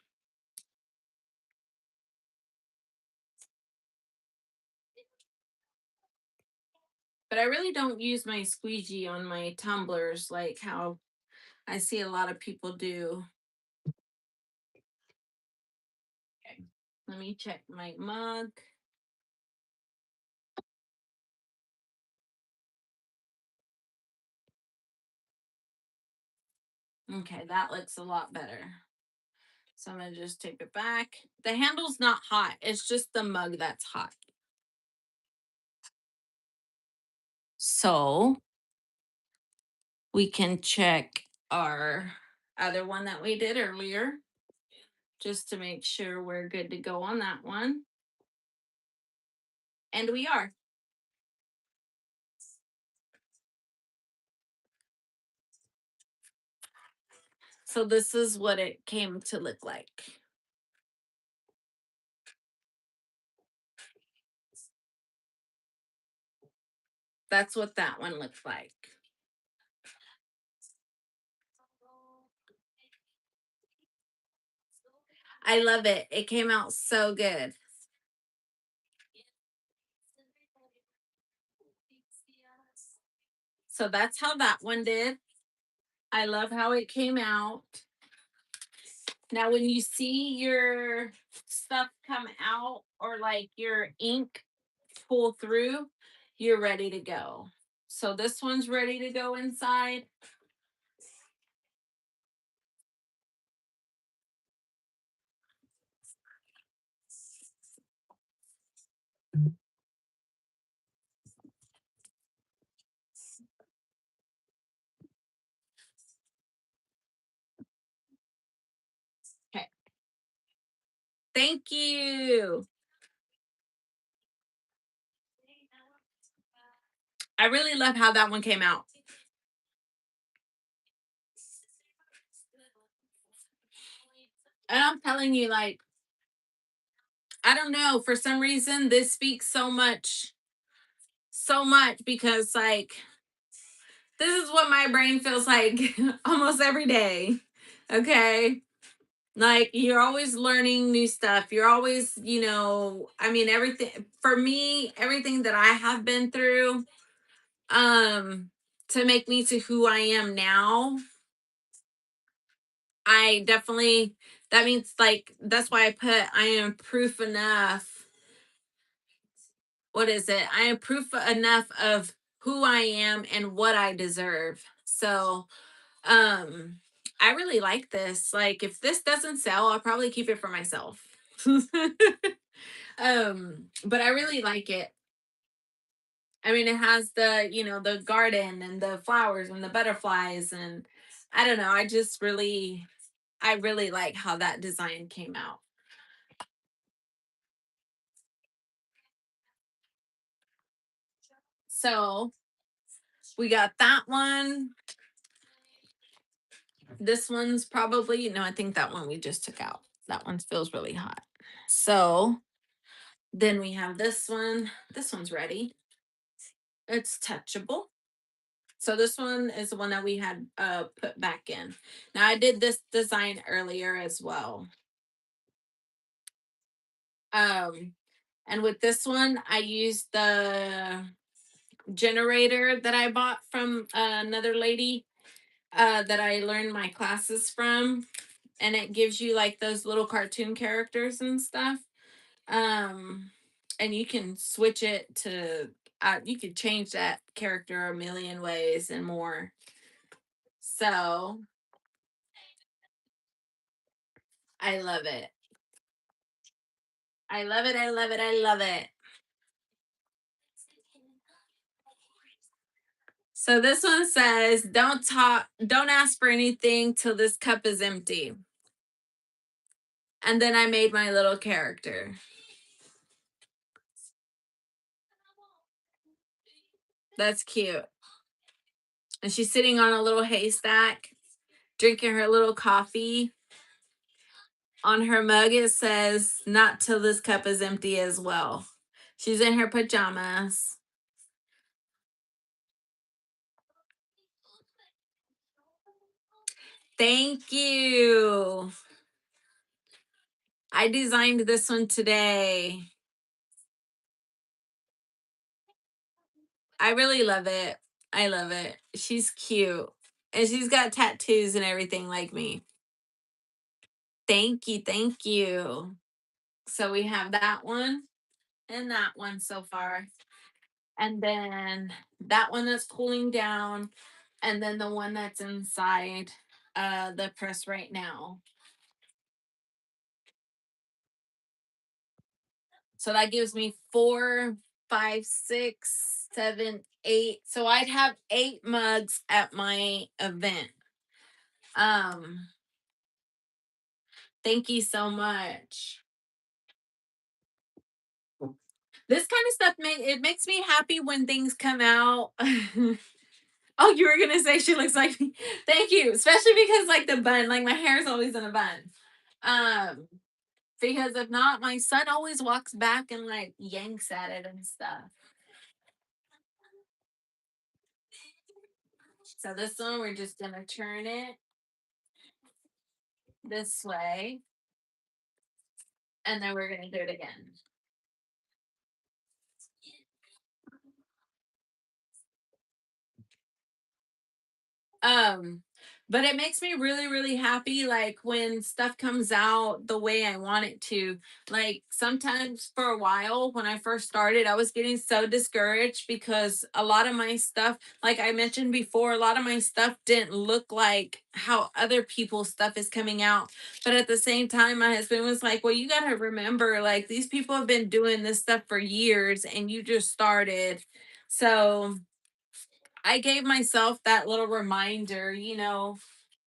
But I really don't use my squeegee on my tumblers like how I see a lot of people do. Okay. Let me check my mug. Okay, that looks a lot better. So I'm going to just tape it back. The handle's not hot. It's just the mug that's hot. So we can check our other one that we did earlier just to make sure we're good to go on that one. And we are. So this is what it came to look like. That's what that one looks like. I love it. It came out so good. So that's how that one did. I love how it came out. Now, when you see your stuff come out or like your ink pull through, you're ready to go. So this one's ready to go inside. Okay. Thank you. I really love how that one came out. And I'm telling you, like, I don't know, for some reason, this speaks so much because, like, this is what my brain feels like almost every day. Okay. Like, you're always learning new stuff. You're always, I mean, everything for me, everything that I have been through, to make me to who I am now, I definitely, that means like, that's why I put, I am proof enough. What is it? I am proof enough of who I am and what I deserve. So, um, I really like this. Like, if this doesn't sell, I'll probably keep it for myself. But I really like it. I mean, it has the garden and the flowers and the butterflies, and I don't know, I really like how that design came out. So we got that one. This one's probably, no, I think that one we just took out. That one feels really hot. So Then we have this one. This one's ready. It's touchable. So this one is the one that we had put back in. Now I did this design earlier as well. Um and with this one I used the generator that I bought from another lady that I learned my classes from, and it gives you like those little cartoon characters and stuff. Um and you can switch it to you could change that character a million ways and more. So I love it. I love it. I love it. I love it. So this one says, don't ask for anything till this cup is empty. And then I made my little character. That's cute. And she's sitting on a little haystack, drinking her little coffee. On her mug, it says, not till this cup is empty as well. She's in her pajamas. Thank you. I designed this one today. I really love it. I love it. She's cute. And she's got tattoos and everything like me. Thank you. Thank you. So we have that one and that one so far. And then that one that's cooling down. And then the one that's inside the press right now. So that gives me 4, 5, 6, 7, 8. So I'd have 8 mugs at my event. Um, Thank you so much. This kind of stuff makes me happy when things come out. Oh, you were gonna say she looks like me. Thank you, especially because like the bun, like my hair is always in a bun. Um, because if not, my son always walks back and like yanks at it and stuff. So this one, we're just gonna turn it this way, and then we're gonna do it again. Um, but it makes me really, really happy, like when stuff comes out the way I want it to. Like sometimes for a while when I first started, I was getting so discouraged because a lot of my stuff, like I mentioned before, a lot of my stuff didn't look like how other people's stuff is coming out. But at the same time, my husband was like, well, you got to remember, like these people have been doing this stuff for years and you just started. So I gave myself that little reminder,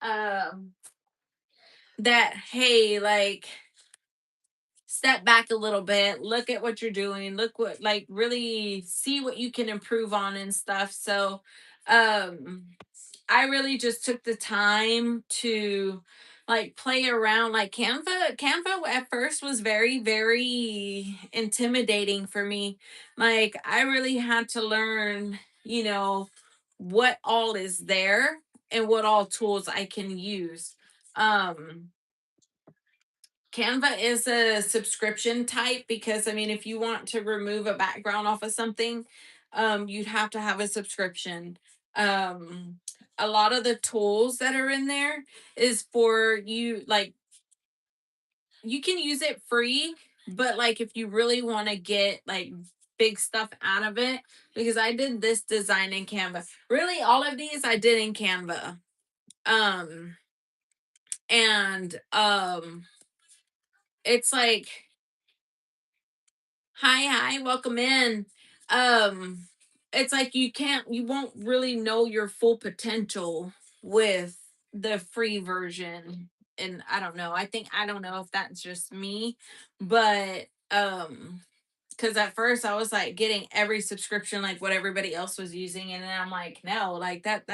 um, that hey, like step back a little bit, look at what you're doing, look what like really see what you can improve on and stuff. So um I really just took the time to like play around. Like Canva at first was very, very intimidating for me. Like I really had to learn, what all is there and what all tools I can use. Um Canva is a subscription type because I mean, if you want to remove a background off of something, you'd have to have a subscription. Um, a lot of the tools that are in there is for you, like you can use it free, but like if you really want to get like big stuff out of it, because I did this design in Canva. Really, all of these I did in Canva. Um, and it's like hi, welcome in. Um, it's like you won't really know your full potential with the free version. And I don't know if that's just me, but because at first I was like getting every subscription like what everybody else was using, and then I'm like, no, like that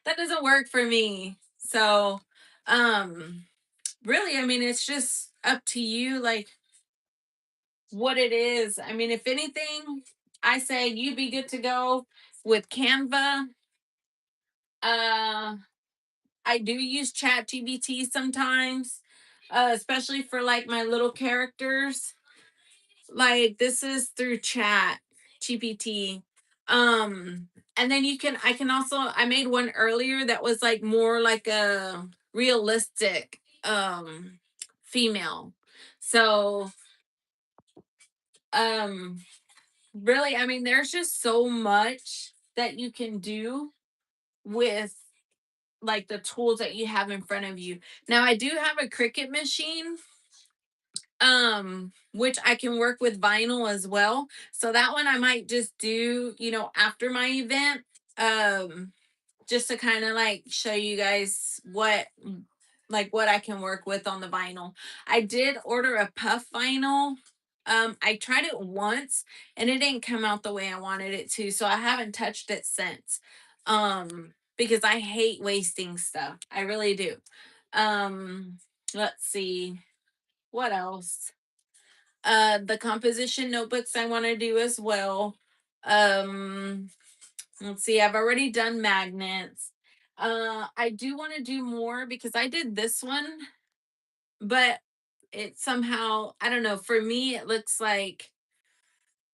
doesn't work for me. So um really, I mean, it's just up to you, like what it is. I mean, if anything, I say you be good to go with Canva. Uh, I do use Chat GBT sometimes, especially for like my little characters. Like this is through Chat GPT. And then I can also, I made one earlier that was like more like a realistic female. So um really, I mean, there's just so much that you can do with like the tools that you have in front of you. Now I do have a Cricut machine, which I can work with vinyl as well. So that one I might just do, after my event. Um just to kind of like show you guys what I can work with on the vinyl. I did order a puff vinyl. I tried it once and it didn't come out the way I wanted it to, so I haven't touched it since. Because I hate wasting stuff. I really do. Let's see. What else? The composition notebooks I want to do as well. Um Let's see, I've already done magnets. I do want to do more because I did this one, but it somehow, I don't know, for me, it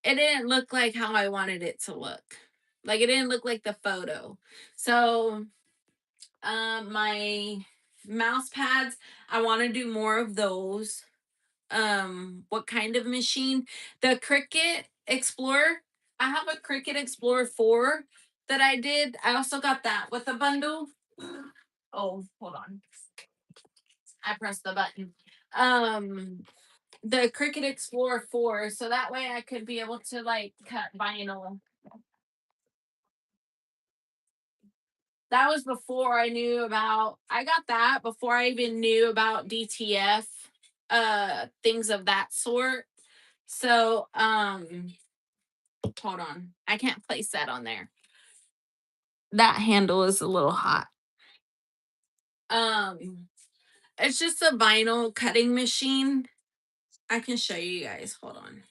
didn't look like how I wanted it to look. Like it didn't look like the photo. So, my mouse pads, I want to do more of those. What kind of machine? The Cricut Explorer. I have a Cricut Explorer 4 that I did. I also got that with a bundle. Oh, hold on. I pressed the button. Um the Cricut Explorer 4, so that way I could be able to like cut vinyl. That was before I knew about, I got that before I even knew about DTF, things of that sort. So, hold on. I can't place that on there. That handle is a little hot. Um, it's just a vinyl cutting machine. I can show you guys. Hold on.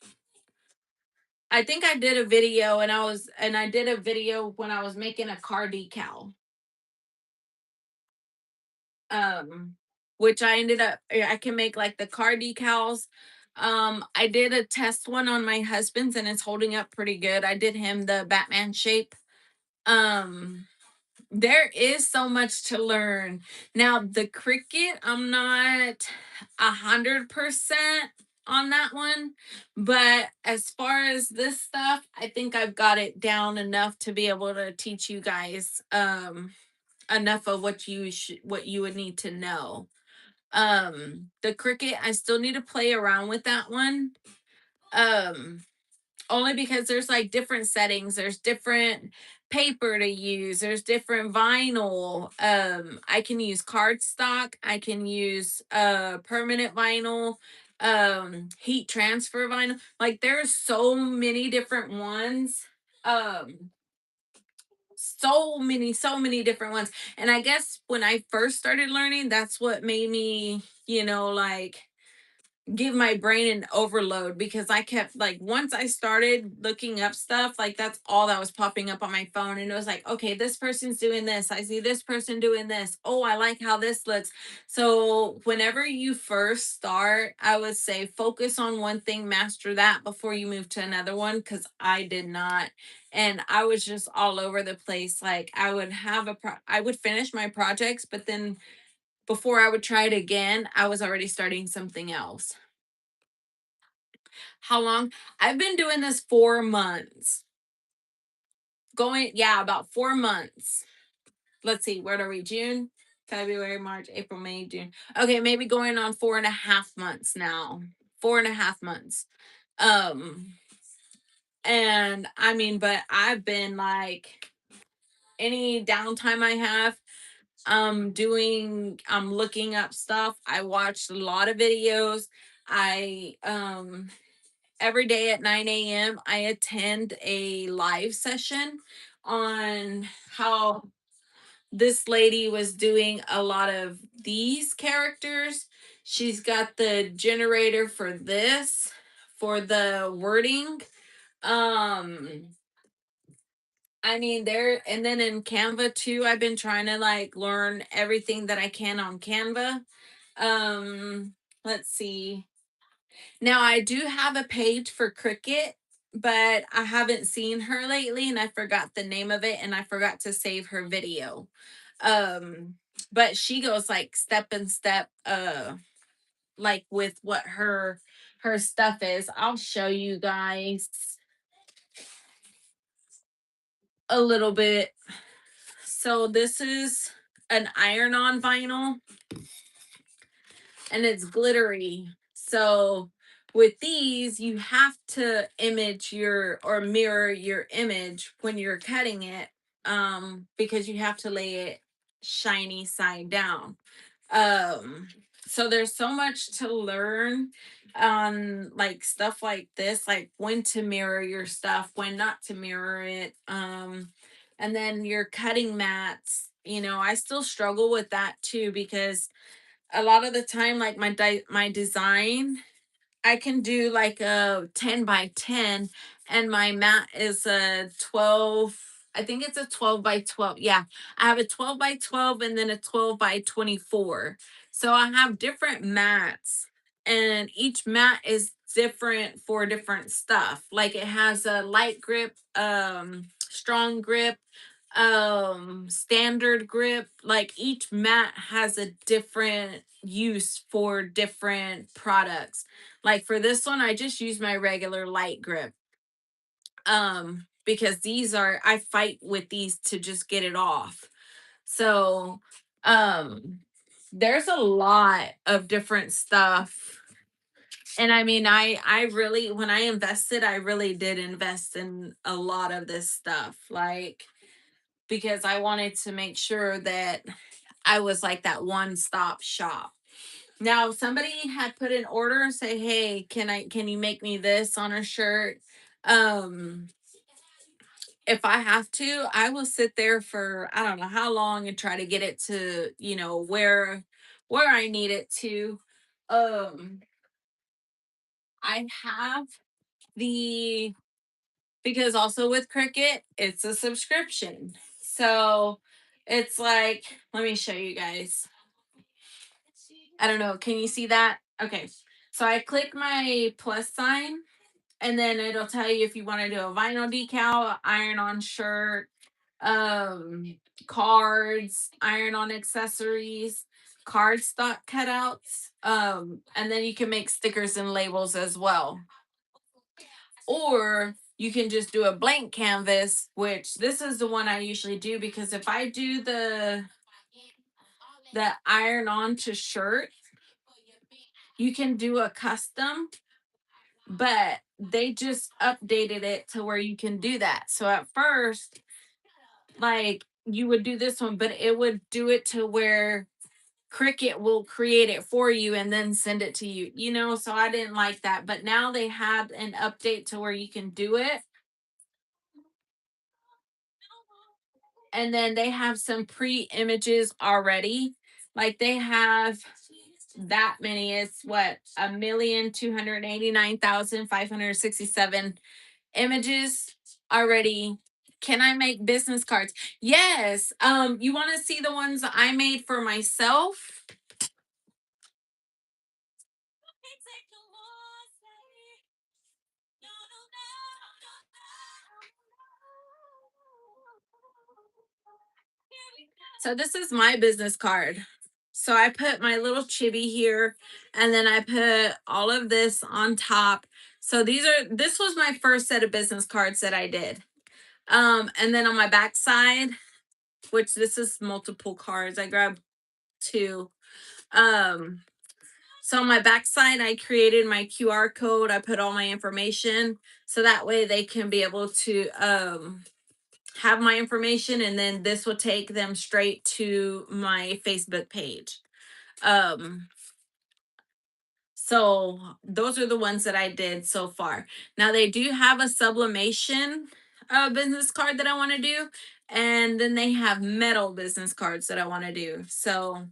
I think I did a video and I did a video when I was making a car decal. Um, which I ended up, I can make like the car decals. I did a test one on my husband's and it's holding up pretty good. I did him the Batman shape. Um, there is so much to learn. Now the Cricut, I'm not 100% on that one, but as far as this stuff, I think I've got it down enough to be able to teach you guys enough of what you would need to know. The Cricut, I still need to play around with that one. Um Only because there's like different settings, there's different paper to use, there's different vinyl. I can use cardstock, I can use permanent vinyl, heat transfer vinyl. Like there's so many different ones. Um so many different ones. And I guess when I first started learning, that's what made me, like give my brain an overload, because I kept like, once I started looking up stuff, like that's all that was popping up on my phone. And it was like, okay, this person's doing this. I see this person doing this. Oh, I like how this looks. So whenever you first start, I would say focus on one thing, master that before you move to another one. Cause I did not. And I was just all over the place. Like I would I would finish my projects, but then before I would try it again, I was already starting something else. How long? I've been doing this 4 months. Yeah, about 4 months. Let's see, what are we? June, February, March, April, May, June. Okay, maybe going on 4.5 months now. 4.5 months. Um, and I mean, but I've been like, any downtime I have, I'm looking up stuff. I watched a lot of videos. I every day at 9 a.m., I attend a live session on how this lady was doing a lot of these characters. She's got the generator for this for the wording. Um I mean, there, and then in Canva too, I've been trying to like learn everything that I can on Canva. Um, let's see. Now I do have a page for Cricket, but I haven't seen her lately and I forgot the name of it and I forgot to save her video. Um, but she goes like step and step like with what her stuff is. I'll show you guys a little bit. So this is an iron-on vinyl and it's glittery. So with these, you have to image your or mirror your image when you're cutting it, because you have to lay it shiny side down. Um, so there's so much to learn on like stuff like this, like when to mirror your stuff, when not to mirror it. And then your cutting mats, I still struggle with that too because a lot of the time, like my design, I can do like a 10 by 10 and my mat is a 12. I think it's a 12 by 12. Yeah. I have a 12 by 12 and then a 12 by 24. So I have different mats and each mat is different for different stuff. Like it has a light grip, strong grip, standard grip. Like each mat has a different use for different products. Like for this one, I just use my regular light grip. Because I fight with these to just get it off. So, um, there's a lot of different stuff. And I mean, I really, when I invested, I really did invest in a lot of this stuff. Like, because I wanted to make sure that I was like that one stop shop. Now, if somebody had put an order and say, "Hey, can you make me this on a shirt?" Um, if I have to, I will sit there for I don't know how long and try to get it to, where I need it to. Um, I have the because also with Cricut, it's a subscription. So it's like, let me show you guys. I don't know. Can you see that? Okay. So I click my plus sign and then it'll tell you if you want to do a vinyl decal, iron on shirt, um, cards, iron on accessories, cardstock cutouts. And then you can make stickers and labels as well. Or you can just do a blank canvas, which this is the one I usually do because if I do the iron on to shirt, you can do a custom, but they just updated it to where you can do that. So at first, like you would do this one, but it would do it to where Cricut will create it for you and then send it to you, So I didn't like that. But now they have an update to where you can do it. And then they have some pre images already. Like they have that many. It's what, 1,289,567 images already. Can I make business cards? Yes. You want to see the ones I made for myself? So this is my business card. So I put my little chibi here and then I put all of this on top. So this was my first set of business cards that I did. And then on my back side, which this is multiple cards, I grabbed two. Um, so on my back side, I created my QR code. I put all my information so that way they can be able to have my information, and then this will take them straight to my Facebook page. Um, so those are the ones that I did so far. Now they do have a sublimation business card that I want to do, and then they have metal business cards that I want to do. So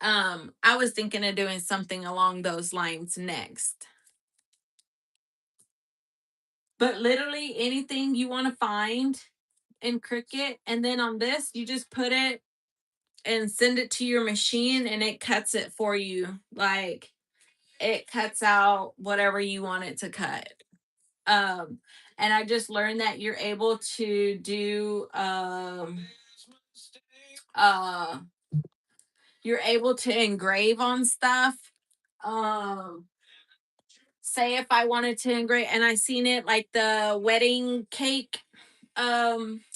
I was thinking of doing something along those lines next. but literally anything you want to find in Cricut. And then on this, you just put it and send it to your machine and it cuts it for you. Like it cuts out whatever you want it to cut. Um, and I just learned that you're able to do uh you're able to engrave on stuff. Um say if I wanted to engrave and I seen it like the wedding cake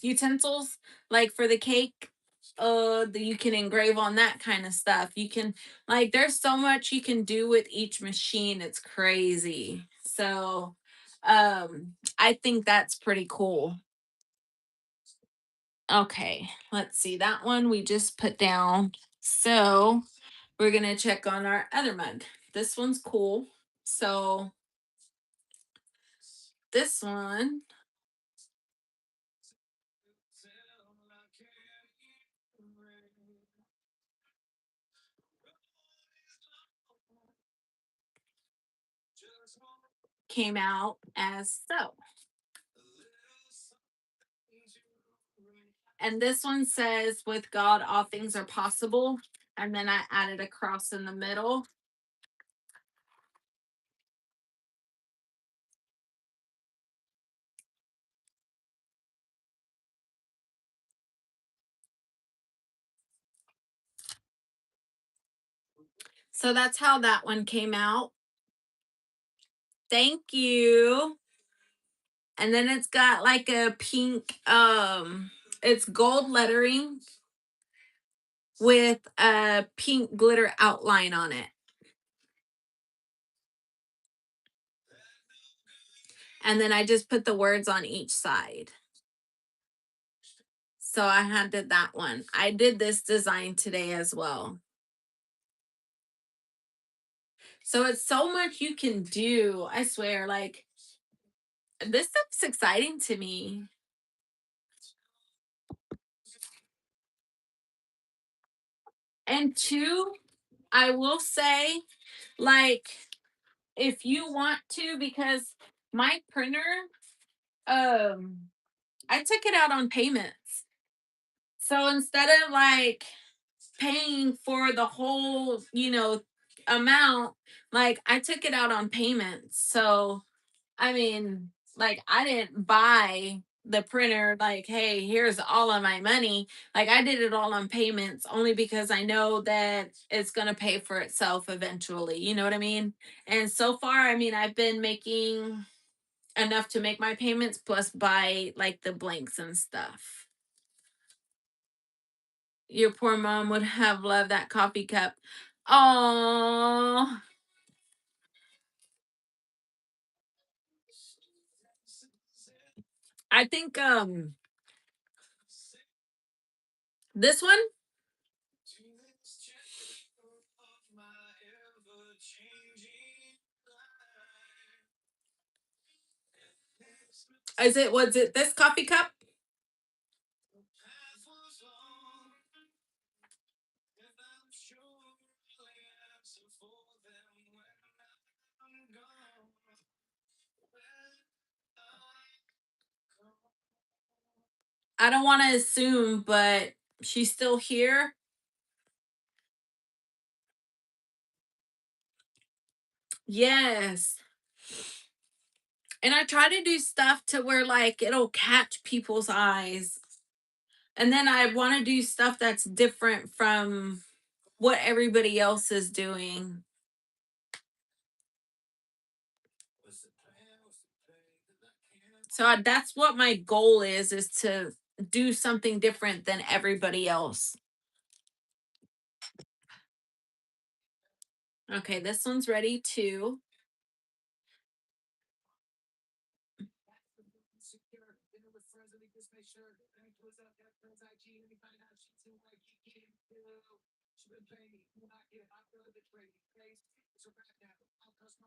utensils, like for the cake, you can engrave on that kind of stuff. You can, like, there's so much you can do with each machine, it's crazy. So I think that's pretty cool. Okay, let's see, that one we just put down. So we're gonna check on our other mug. This one's cool. So this one came out as so. And this one says, with God, all things are possible. And then I added a cross in the middle. So that's how that one came out. Thank you. And then it's got like a pink, it's gold lettering with a pink glitter outline on it. And then I just put the words on each side. So I had did that one. I did this design today as well. So it's so much you can do. I swear, like this stuff's exciting to me. And two, I will say, like, if you want to, because my printer, um, I took it out on payments. So instead of like paying for the whole, amount, like I took it out on payments. So I mean, like I didn't buy the printer like, hey, here's all of my money. Like I did it all on payments only because I know that it's going to pay for itself eventually. You know what I mean? And so far, I mean, I've been making enough to make my payments plus buy like the blanks and stuff. Your poor mom would have loved that coffee cup. Oh, I think this one, was it this coffee cup? I don't want to assume, but she's still here. Yes. And I try to do stuff to where like it'll catch people's eyes. And then I want to do stuff that's different from what everybody else is doing. So that's what my goal is to do something different than everybody else. Okay, this one's ready too.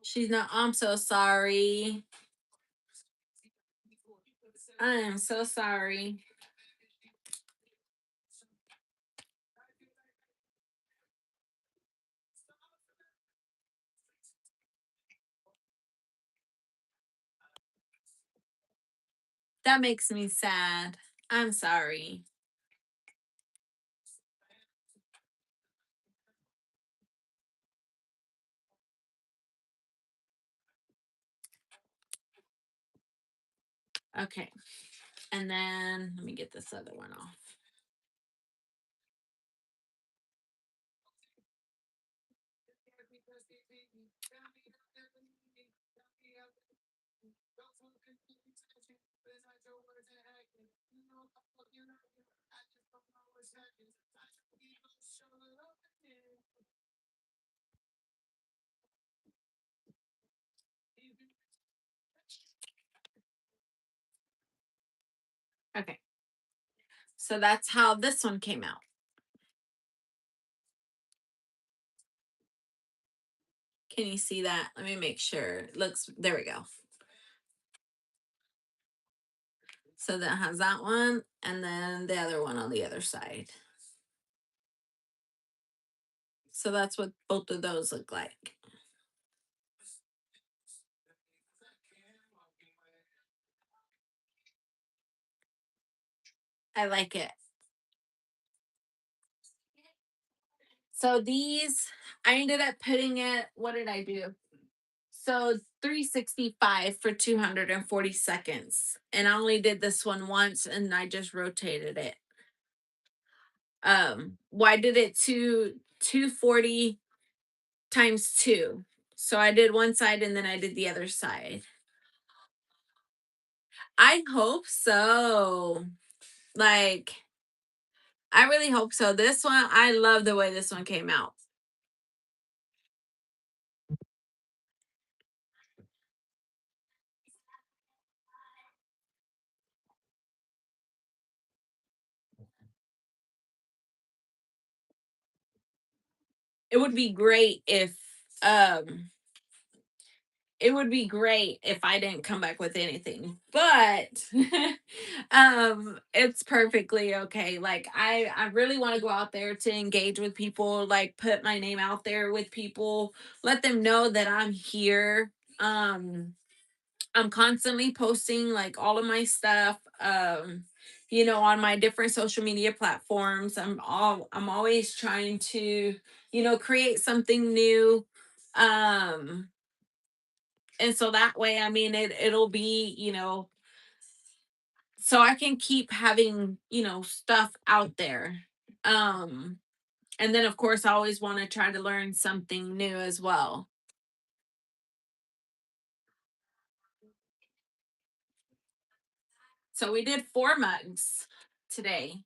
She's not, I'm so sorry. I am so sorry. That makes me sad. I'm sorry. Okay. And then let me get this other one off. Okay. So that's how this one came out. Can you see that? Let me make sure. It looks, there we go. So that has that one and then the other one on the other side. So that's what both of those look like. I like it. So these, I ended up putting it, what did I do? So 365 for 240 seconds. And I only did this one once and I just rotated it. Why did it to 240 times 2? So I did one side and then I did the other side. I hope so. Like, I really hope so. This one, I love the way this one came out. It would be great if um it would be great if I didn't come back with anything. But it's perfectly okay. Like I really want to go out there to engage with people, like put my name out there with people, let them know that I'm here. I'm constantly posting like all of my stuff on my different social media platforms. I'm always trying to, create something new. Um and so that way, I mean, it'll be, so I can keep having, stuff out there. Um and then of course I always want to try to learn something new as well. So we did 4 mugs today.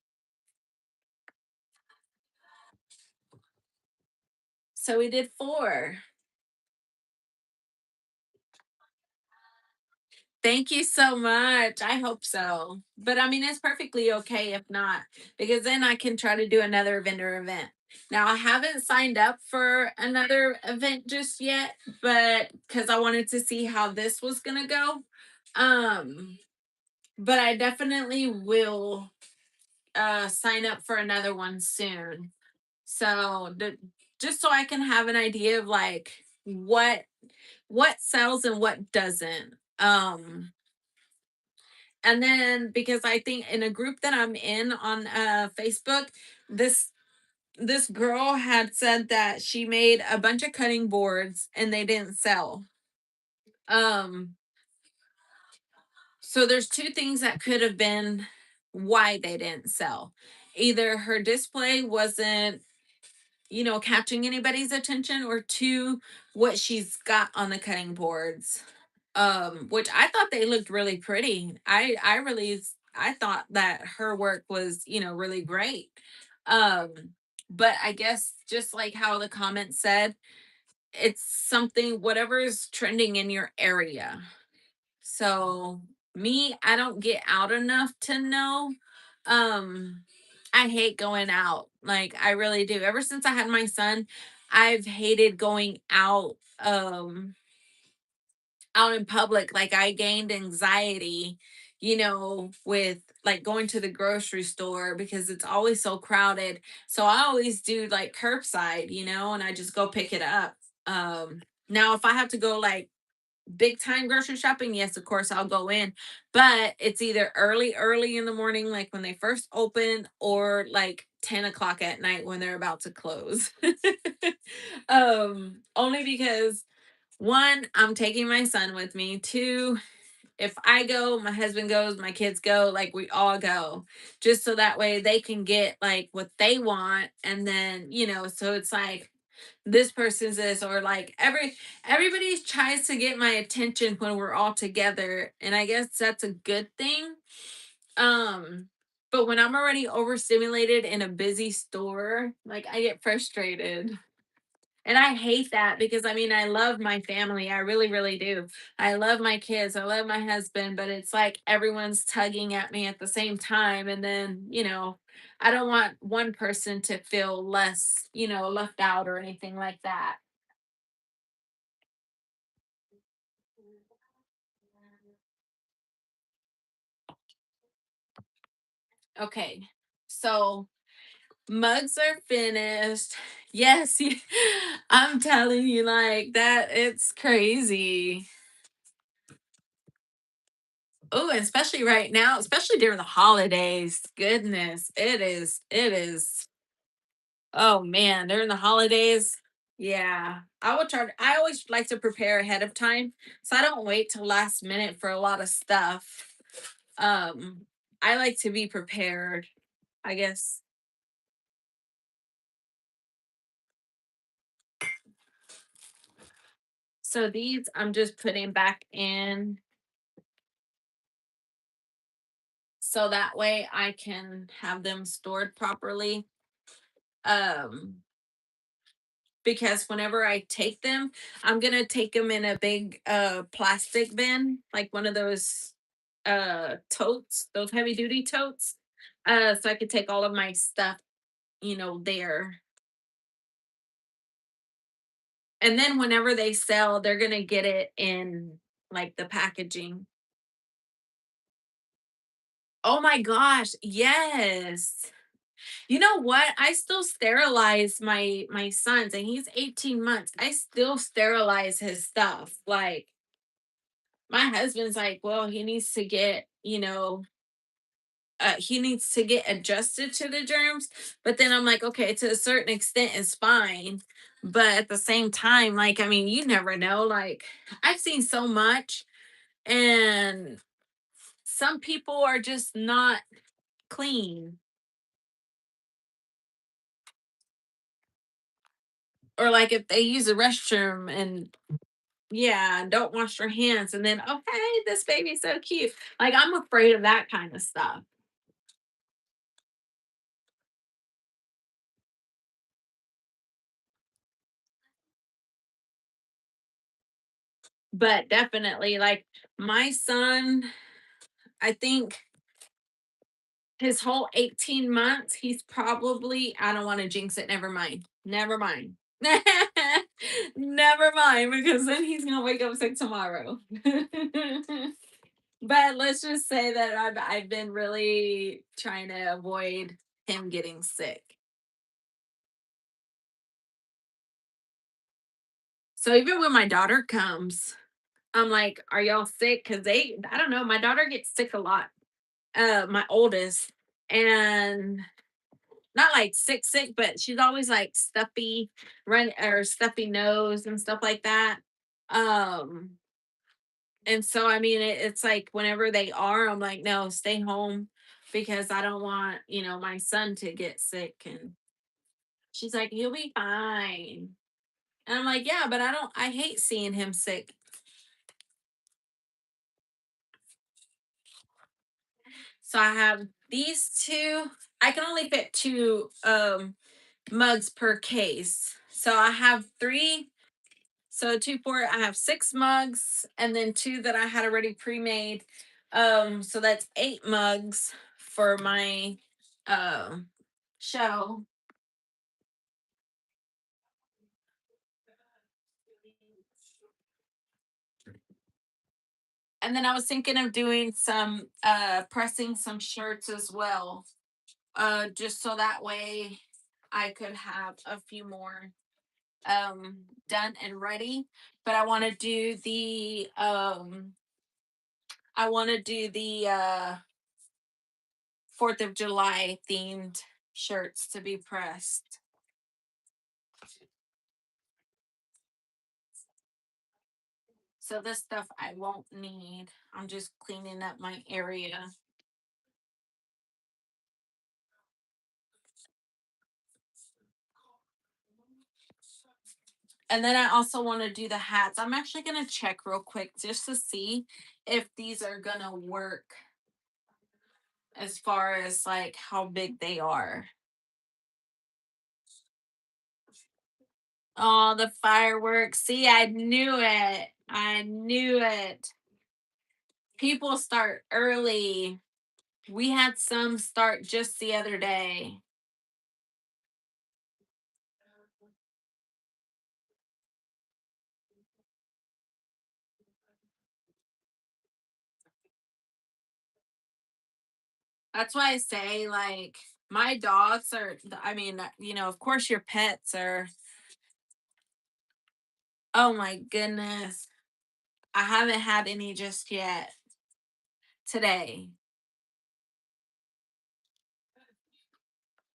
So we did 4. Thank you so much. I hope so. But I mean, it's perfectly okay if not, because then I can try to do another vendor event. Now, I haven't signed up for another event just yet, but because I wanted to see how this was going to go. Um, but I definitely will sign up for another one soon. So, just so I can have an idea of like what sells and what doesn't. And then because I think in a group that I'm in on Facebook, this this girl had said that she made a bunch of cutting boards and they didn't sell. Um so there's two things that could have been why they didn't sell. Either her display wasn't, catching anybody's attention, or two, what she's got on the cutting boards, which I thought they looked really pretty. I thought that her work was, really great. um but I guess just like how the comment said, it's something, whatever is trending in your area. So me, I don't get out enough to know. um I hate going out, like I really do. Ever since I had my son, I've hated going out in public. Like I gained anxiety, with like going to the grocery store because it's always so crowded. So I always do like curbside, and I just go pick it up. Now if I have to go like big time grocery shopping, yes, of course I'll go in. But it's either early in the morning, like when they first open, or like 10 o'clock at night when they're about to close. Only because one, I'm taking my son with me. Two, if I go, my husband goes, my kids go, like we all go, just so that way they can get like what they want. And then, so it's like this person's this, or like everybody tries to get my attention when we're all together. And I guess that's a good thing. Um, but when I'm already overstimulated in a busy store, like I get frustrated. And I hate that because I mean, I love my family. I really, really do. I love my kids. I love my husband, but it's like everyone's tugging at me at the same time. And then, I don't want one person to feel less, left out or anything like that. Okay. So mugs are finished. Yes, I'm telling you, like that, it's crazy. Oh, especially right now, especially during the holidays. Goodness, it is. Oh man, during the holidays. Yeah. I always like to prepare ahead of time. So I don't wait till last minute for a lot of stuff. Um, I like to be prepared, I guess. So these I'm just putting back in so that way I can have them stored properly. Um, because whenever I take them, I'm gonna take them in a big plastic bin, like one of those totes, those heavy duty totes. So I could take all of my stuff, there. And then whenever they sell, they're gonna get it in like the packaging. Oh my gosh, yes. You know what? I still sterilize my son's, and he's 18 months. I still sterilize his stuff. Like my husband's like, well, he needs to get adjusted to the germs. But then I'm like, okay, to a certain extent it's fine. But at the same time, like, I mean, you never know. Like, I've seen so much, and some people are just not clean. Or like if they use a restroom and yeah, don't wash their hands, and then okay, this baby's so cute. Like I'm afraid of that kind of stuff. But definitely, like my son, I think his whole 18 months, he's probably, I don't want to jinx it. Never mind. Never mind. Never mind, because then he's going to wake up sick tomorrow. But let's just say that I've been really trying to avoid him getting sick. So even when my daughter comes, I'm like, "Are y'all sick?" Because I don't know, my daughter gets sick a lot. My oldest, and not like sick, sick, but she's always like stuffy, run or stuffy nose and stuff like that. Um, and so I mean, it's like whenever they are, I'm like, no, stay home because I don't want my son to get sick. And she's like, he'll be fine. And I'm like, yeah, but I hate seeing him sick. So I have these two. I can only fit two mugs per case. So I have three. So two, four, I have six mugs, and then two that I had already pre-made. So that's eight mugs for my um show. And then I was thinking of doing some pressing some shirts as well. Just so that way I could have a few more. done and ready, but I want to do the I want to do the 4th of July themed shirts to be pressed. So this stuff I won't need. I'm just cleaning up my area. And then I also want to do the hats. I'm actually going to check real quick just to see if these are going to work as far as like how big they are. Oh, the fireworks. See, I knew it. I knew it. People start early. We had some start just the other day. That's why I say, like, my dogs are, I mean, of course, your pets are, oh my goodness. I haven't had any just yet today.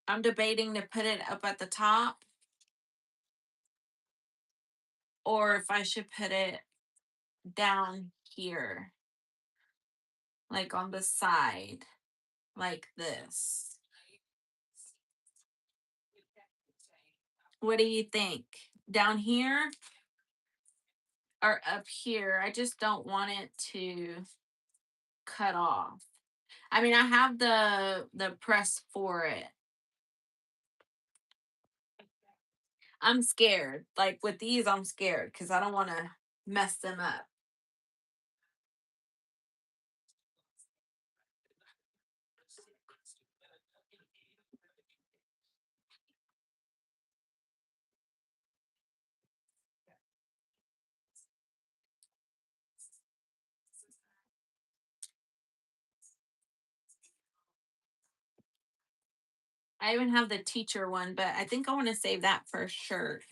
I'm debating to put it up at the top or if I should put it down here, like on the side, like this. What do you think? Down here or up here? I just don't want it to cut off. I mean, I have the press for it. I'm scared. Like with these, I'm scared because I don't want to mess them up. I even have the teacher one, but I think I want to save that for a shirt.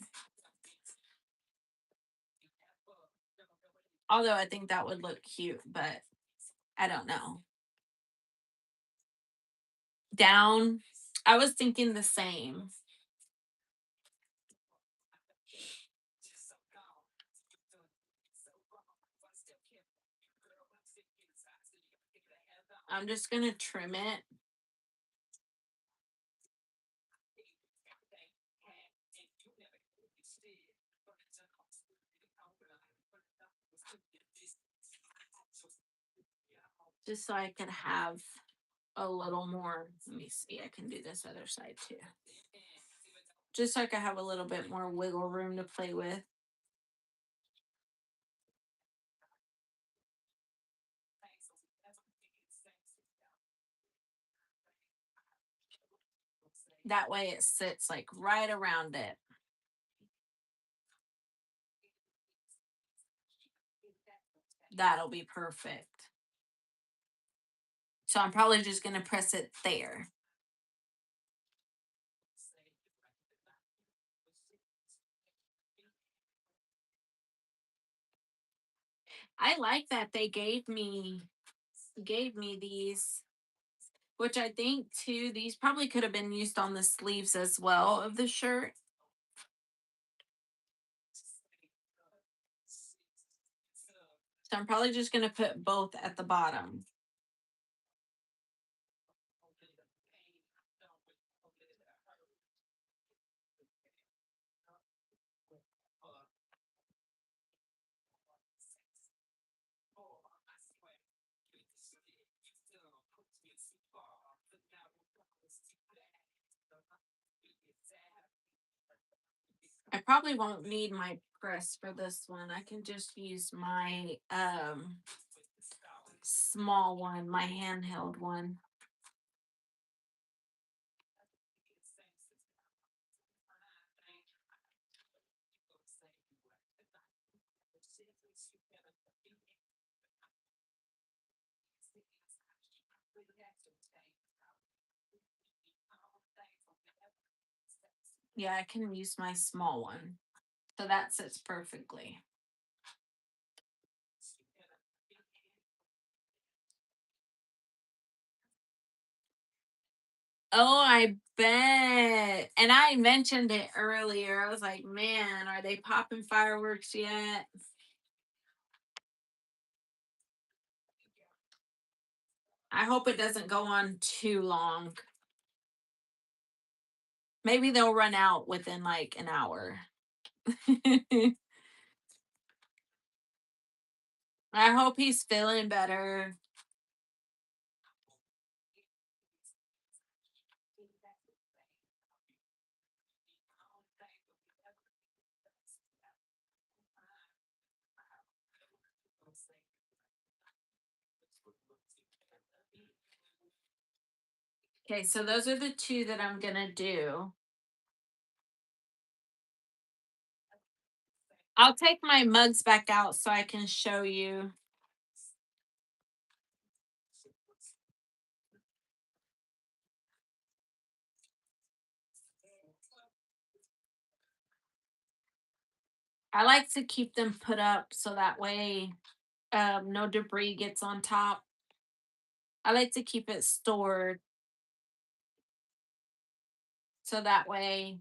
Although I think that would look cute, but I don't know. Down, I was thinking the same. I'm just going to trim it. Just so I can have a little more. Let me see. I can do this other side too. Just so I can have a little bit more wiggle room to play with. That way it sits like right around it. That'll be perfect. So I'm probably just going to press it there. I like that they gave me these, which I think too these probably could have been used on the sleeves as well of the shirt. So I'm probably just going to put both at the bottom. I probably won't need my press for this one. I can just use my small one, my handheld one. Yeah, I can use my small one. So that sits perfectly. Oh, I bet. And I mentioned it earlier. I was like, man, are they popping fireworks yet? I hope it doesn't go on too long. Maybe they'll run out within like an hour. I hope he's feeling better. Okay, so those are the two that I'm going to do. I'll take my mugs back out so I can show you. I like to keep them put up so that way no debris gets on top. I like to keep it stored so that way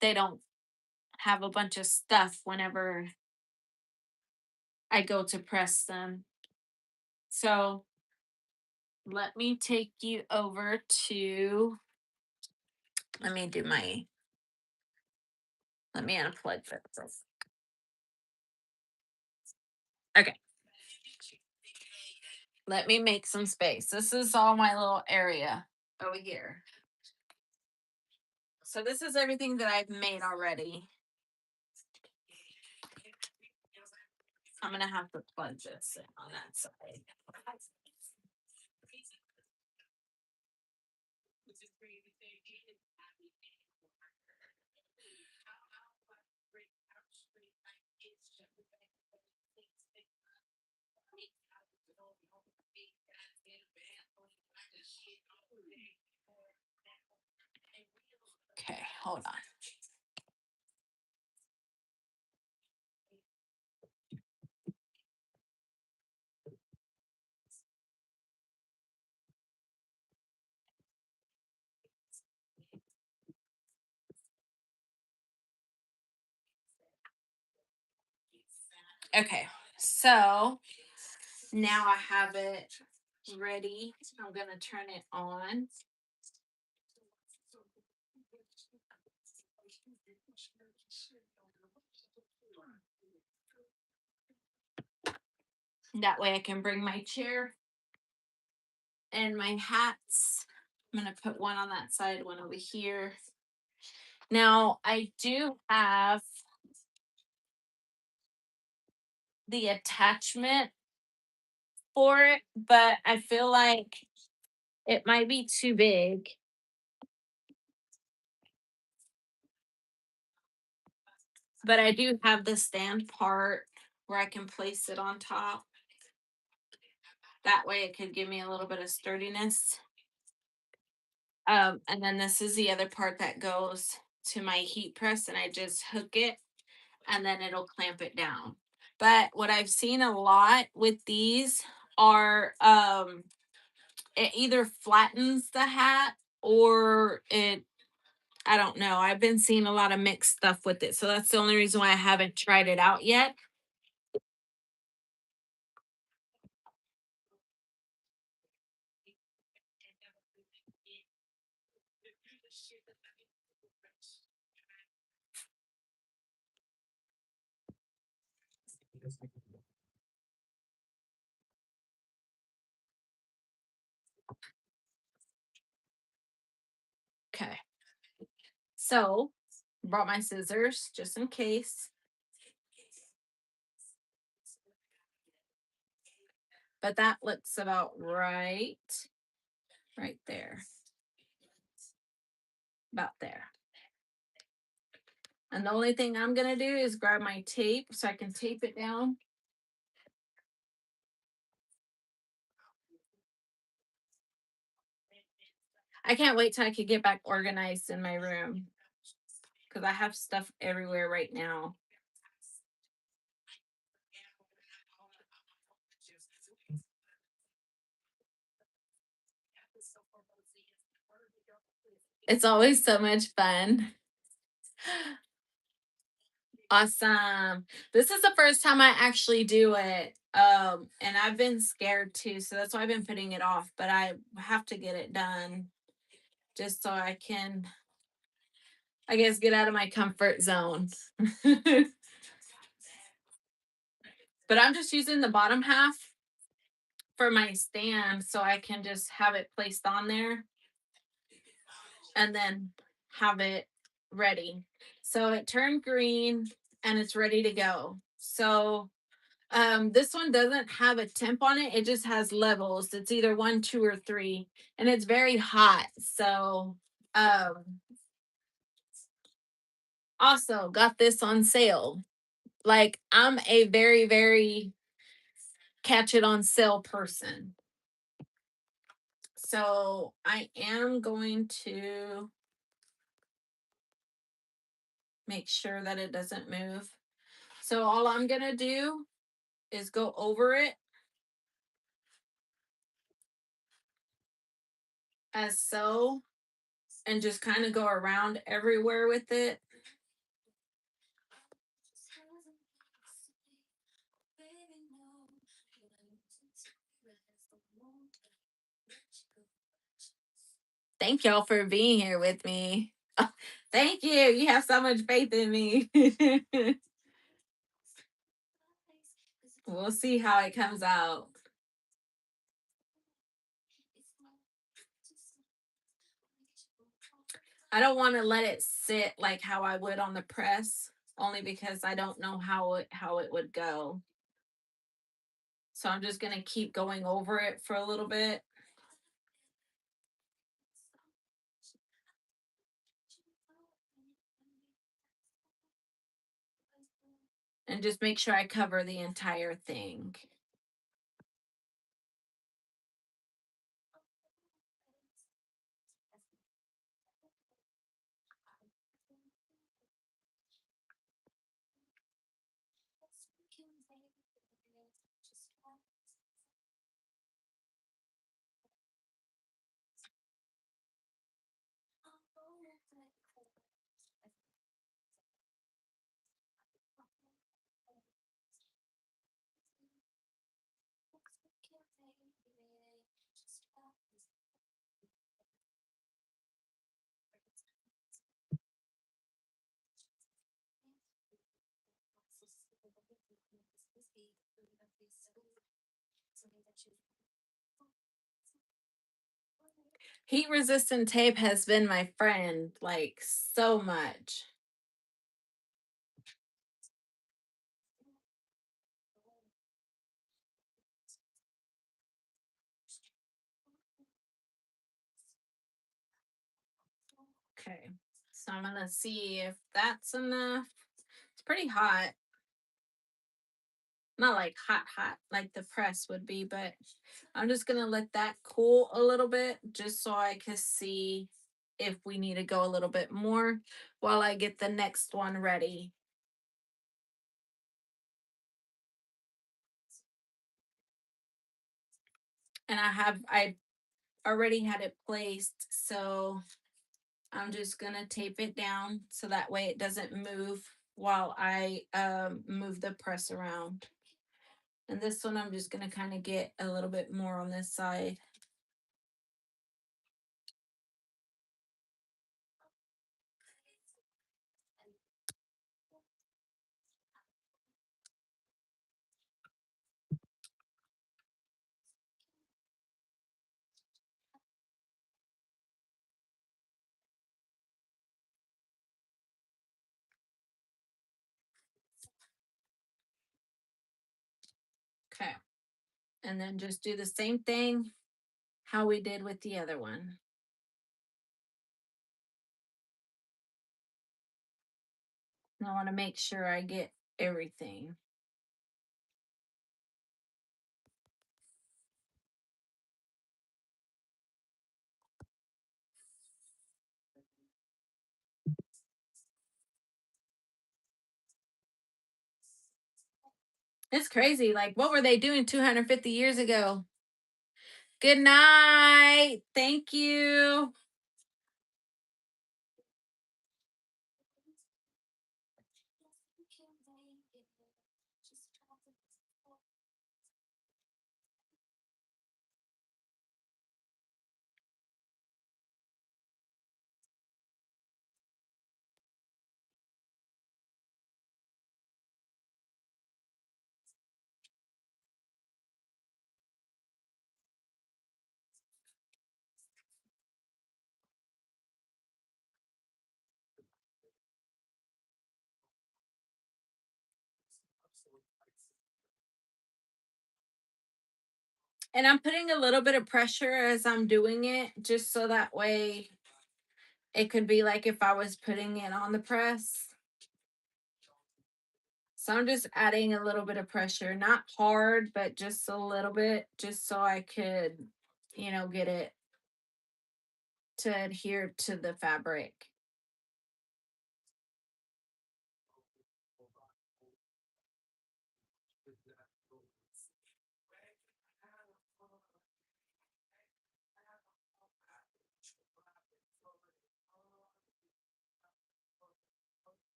they don't have a bunch of stuff whenever I go to press them. So let me take you over to, let me do my, let me unplug this. Okay. Let me make some space. This is all my little area over here. So this is everything that I've made already. I'm going to have to plug this in on that side. Okay, hold on. Okay, so now I have it ready. I'm going to turn it on. That way I can bring my chair and my hats. I'm going to put one on that side, one over here. Now, I do have the attachment for it, but I feel like it might be too big. But I do have the stand part where I can place it on top. That way it could give me a little bit of sturdiness. And then this is the other part that goes to my heat press, and I just hook it and then it'll clamp it down. But what I've seen a lot with these are it either flattens the hat or it, I don't know. I've been seeing a lot of mixed stuff with it. So that's the only reason why I haven't tried it out yet. Okay. So brought my scissors just in case. But that looks about right. Right there. About there. And the only thing I'm going to do is grab my tape so I can tape it down. I can't wait till I can get back organized in my room. because I have stuff everywhere right now. It's always so much fun. Awesome. This is the first time I actually do it. And I've been scared too, so that's why I've been putting it off, but I have to get it done just so I can, I guess, get out of my comfort zone. But I'm just using the bottom half for my stand so I can just have it placed on there and then have it ready. So it turned green and it's ready to go. So this one doesn't have a temp on it. It just has levels. It's either 1, 2, or 3, and it's very hot. So um also got this on sale. Like I'm a very, very catch it on sale person. So I am going to make sure that it doesn't move. So all I'm going to do is go over it as so and just kind of go around everywhere with it. Thank y'all for being here with me. Oh, thank you. You have so much faith in me. We'll see how it comes out. I don't want to let it sit like how I would on the press, only because I don't know how it would go. So I'm just gonna keep going over it for a little bit. And just make sure I cover the entire thing. Heat resistant tape has been my friend like so much. Okay. So I'm gonna see if that's enough. It's pretty hot. Not like hot, hot like the press would be, but I'm just gonna let that cool a little bit just so I can see if we need to go a little bit more while I get the next one ready. And I already had it placed, so I'm just gonna tape it down so that way it doesn't move while I move the press around. And this one I'm just gonna kind of get a little bit more on this side. Okay. And then just do the same thing how we did with the other one. And I want to make sure I get everything. It's crazy. Like, what were they doing 250 years ago? Good night. Thank you. And I'm putting a little bit of pressure as I'm doing it, just so that way it could be like if I was putting it on the press. So I'm just adding a little bit of pressure, not hard, but just a little bit, just so I could, get it to adhere to the fabric.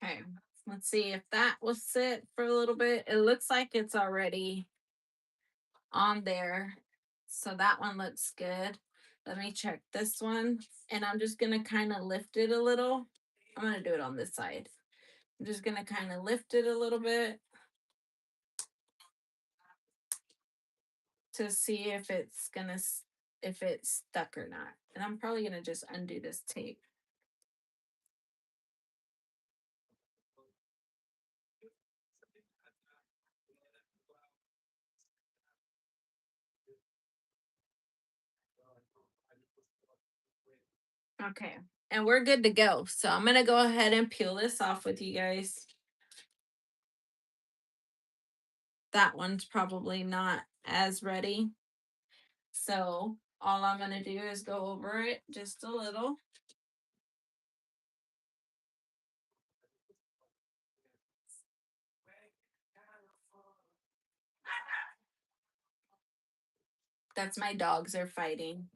Okay, let's see if that will sit for a little bit. It looks like it's already on there. So that one looks good. Let me check this one. And I'm just going to kind of lift it a little. I'm going to do it on this side. I'm just going to kind of lift it a little bit to see if it's going to, if it's stuck or not. And I'm probably going to just undo this tape. Okay. And we're good to go. So I'm going to go ahead and peel this off with you guys. That one's probably not as ready. So all I'm going to do is go over it just a little. That's my dogs are fighting.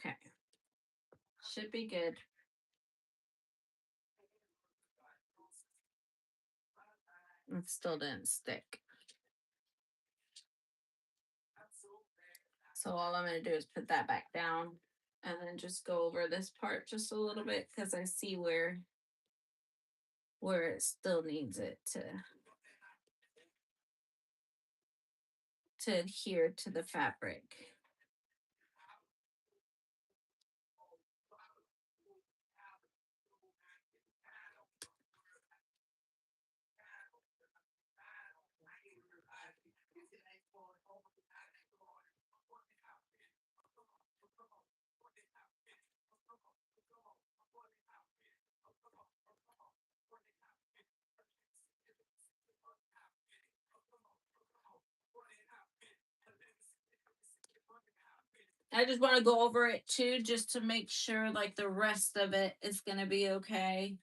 Okay. Should be good. It still didn't stick. So all I'm going to do is put that back down and then just go over this part just a little bit because I see where it still needs it to adhere to the fabric. I just want to go over it too, just to make sure like the rest of it is going to be okay.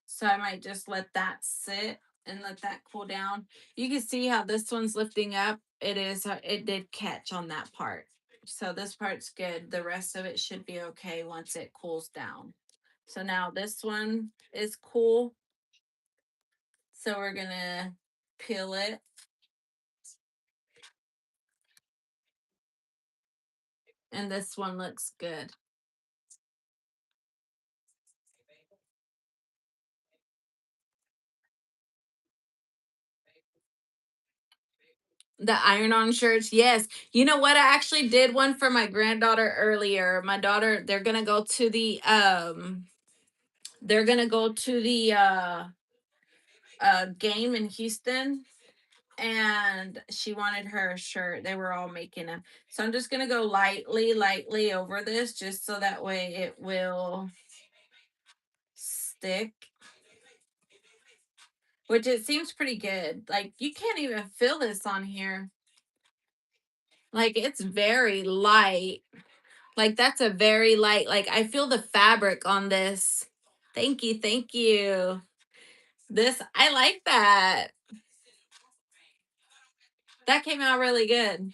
So I might just let that sit and let that cool down. You can see how this one's lifting up. It did catch on that part. So this part's good. The rest of it should be okay once it cools down. So now this one is cool. So we're going to peel it. And this one looks good. The iron-on shirts, yes. You know what? I actually did one for my granddaughter earlier. My daughter, they're gonna go to the game in Houston, and she wanted her shirt. They were all making them. So I'm just going to go lightly over this just so that way it will stick, which it seems pretty good. Like you can't even feel this on here. Like it's very light. Like that's a very light, like I feel the fabric on this. Thank you. Thank you. This, I like that. That came out really good.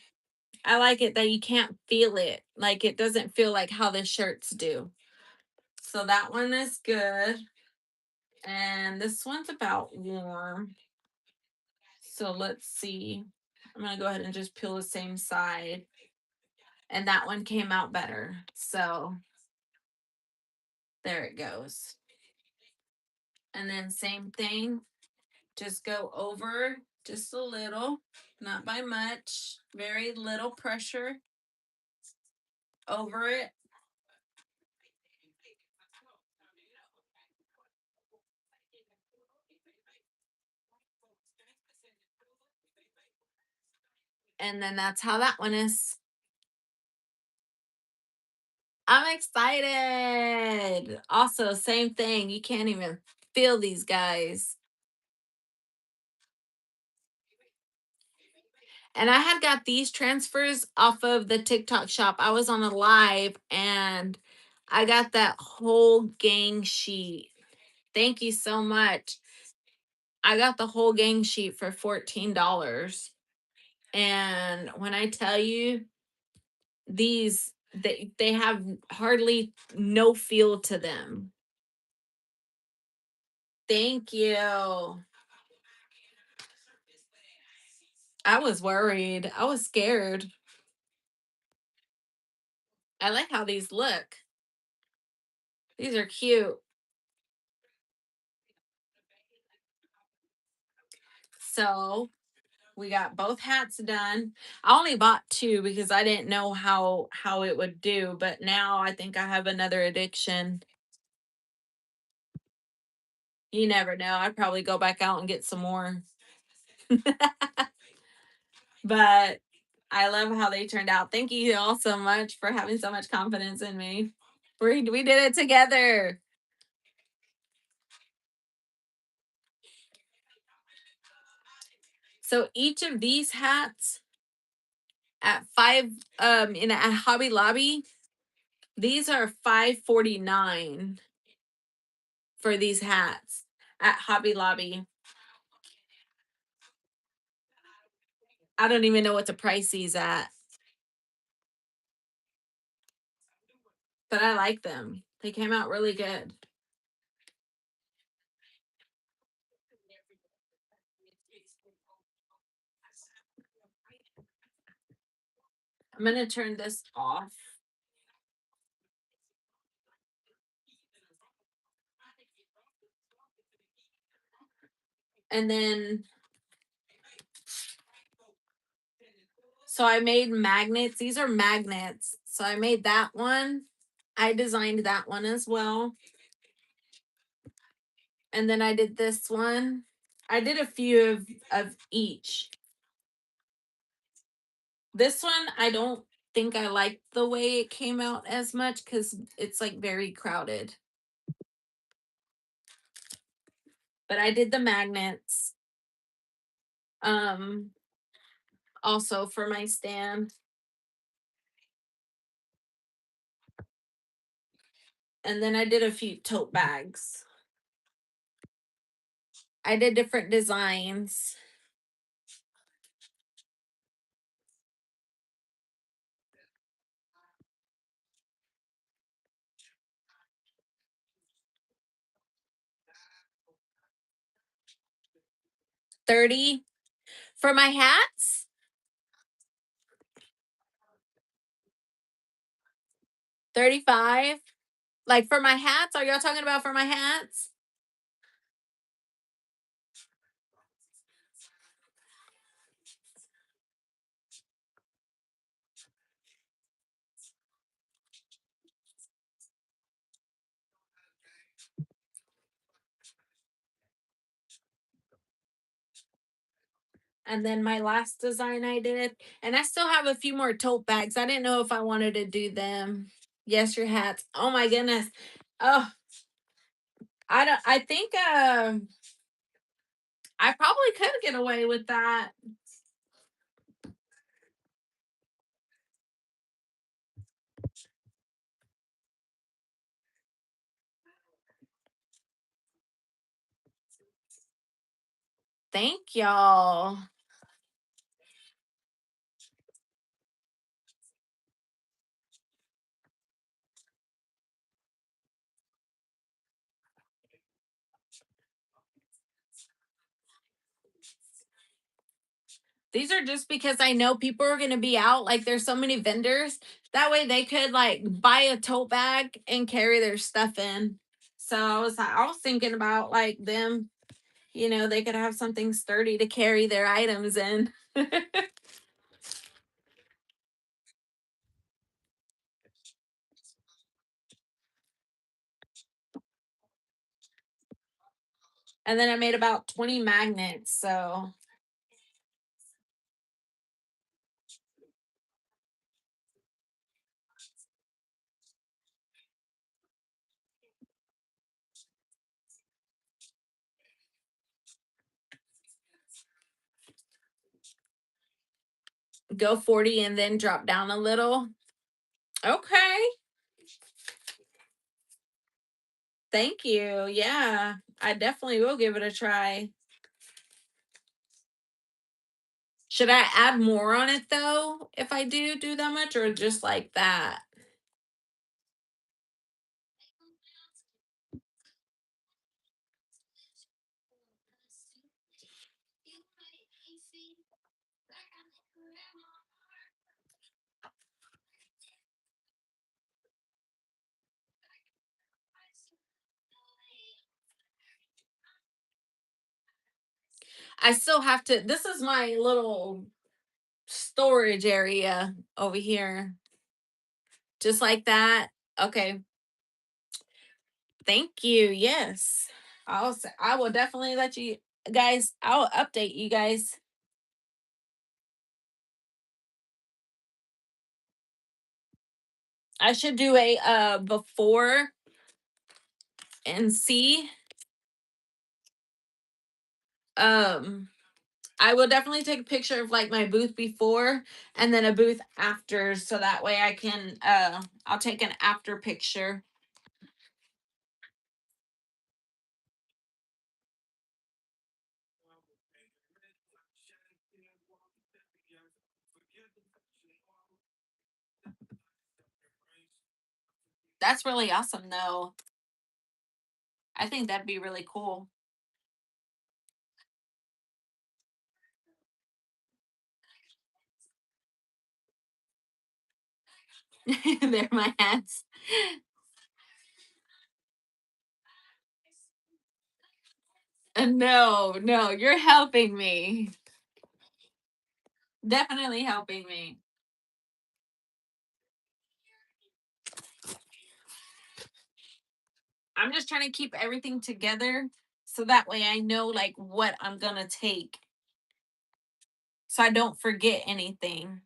I like it that you can't feel it. Like it doesn't feel like how the shirts do. So that one is good. And this one's about warm. So let's see. I'm going to go ahead and just peel the same side. And that one came out better. So there it goes. And then same thing. Just go over just a little, not by much, very little pressure over it. And then that's how that one is. I'm excited. Also, same thing. You can't even feel these guys. And I had got these transfers off of the TikTok shop. I was on a live and I got that whole gang sheet. Thank you so much. I got the whole gang sheet for $14. And when I tell you these, they have hardly no feel to them. Thank you. I was worried. I was scared. I like how these look. These are cute. So we got both hats done. I only bought two because I didn't know how it would do, but now I think I have another addiction. You never know. I'd probably go back out and get some more. But I love how they turned out. Thank you all so much for having so much confidence in me. We did it together. So each of these hats at at Hobby Lobby, these are $5.49 for these hats at Hobby Lobby. I don't even know what the price is at. But I like them. They came out really good. I'm going to turn this off. And then, so I made magnets. These are magnets. So I made that one. I designed that one as well. And then I did this one. I did a few of each. This one, I don't think I like the way it came out as much because it's like very crowded. But I did the magnets. Also for my stand. And then I did a few tote bags. I did different designs. $30 for my hats. $35. Like for my hats, are y'all talking about for my hats? And then my last design I did, and I still have a few more tote bags. I didn't know if I wanted to do them. Yes, your hats. Oh my goodness. Oh, I don't. I think I probably could get away with that. Thank y'all. These are just because I know people are going to be out. Like, there's so many vendors. That way they could like buy a tote bag and carry their stuff in. So I was thinking about like them, they could have something sturdy to carry their items in. And then I made about 20 magnets. So go 40 and then drop down a little. Okay. Thank you. Yeah, I definitely will give it a try. Should I add more on it though if I do that much, or just like that? I still have to. This is my little storage area over here. Just like that. Okay. Thank you. Yes. I will definitely let you guys, I'll update you guys. I should do a before and see. Um I will definitely take a picture of like my booth before and then a booth after, so that way I can I'll take an after picture. That's really awesome though. I think that'd be really cool. They're my hats. No, no, you're helping me. Definitely helping me. I'm just trying to keep everything together so that way I know like what I'm gonna take so I don't forget anything.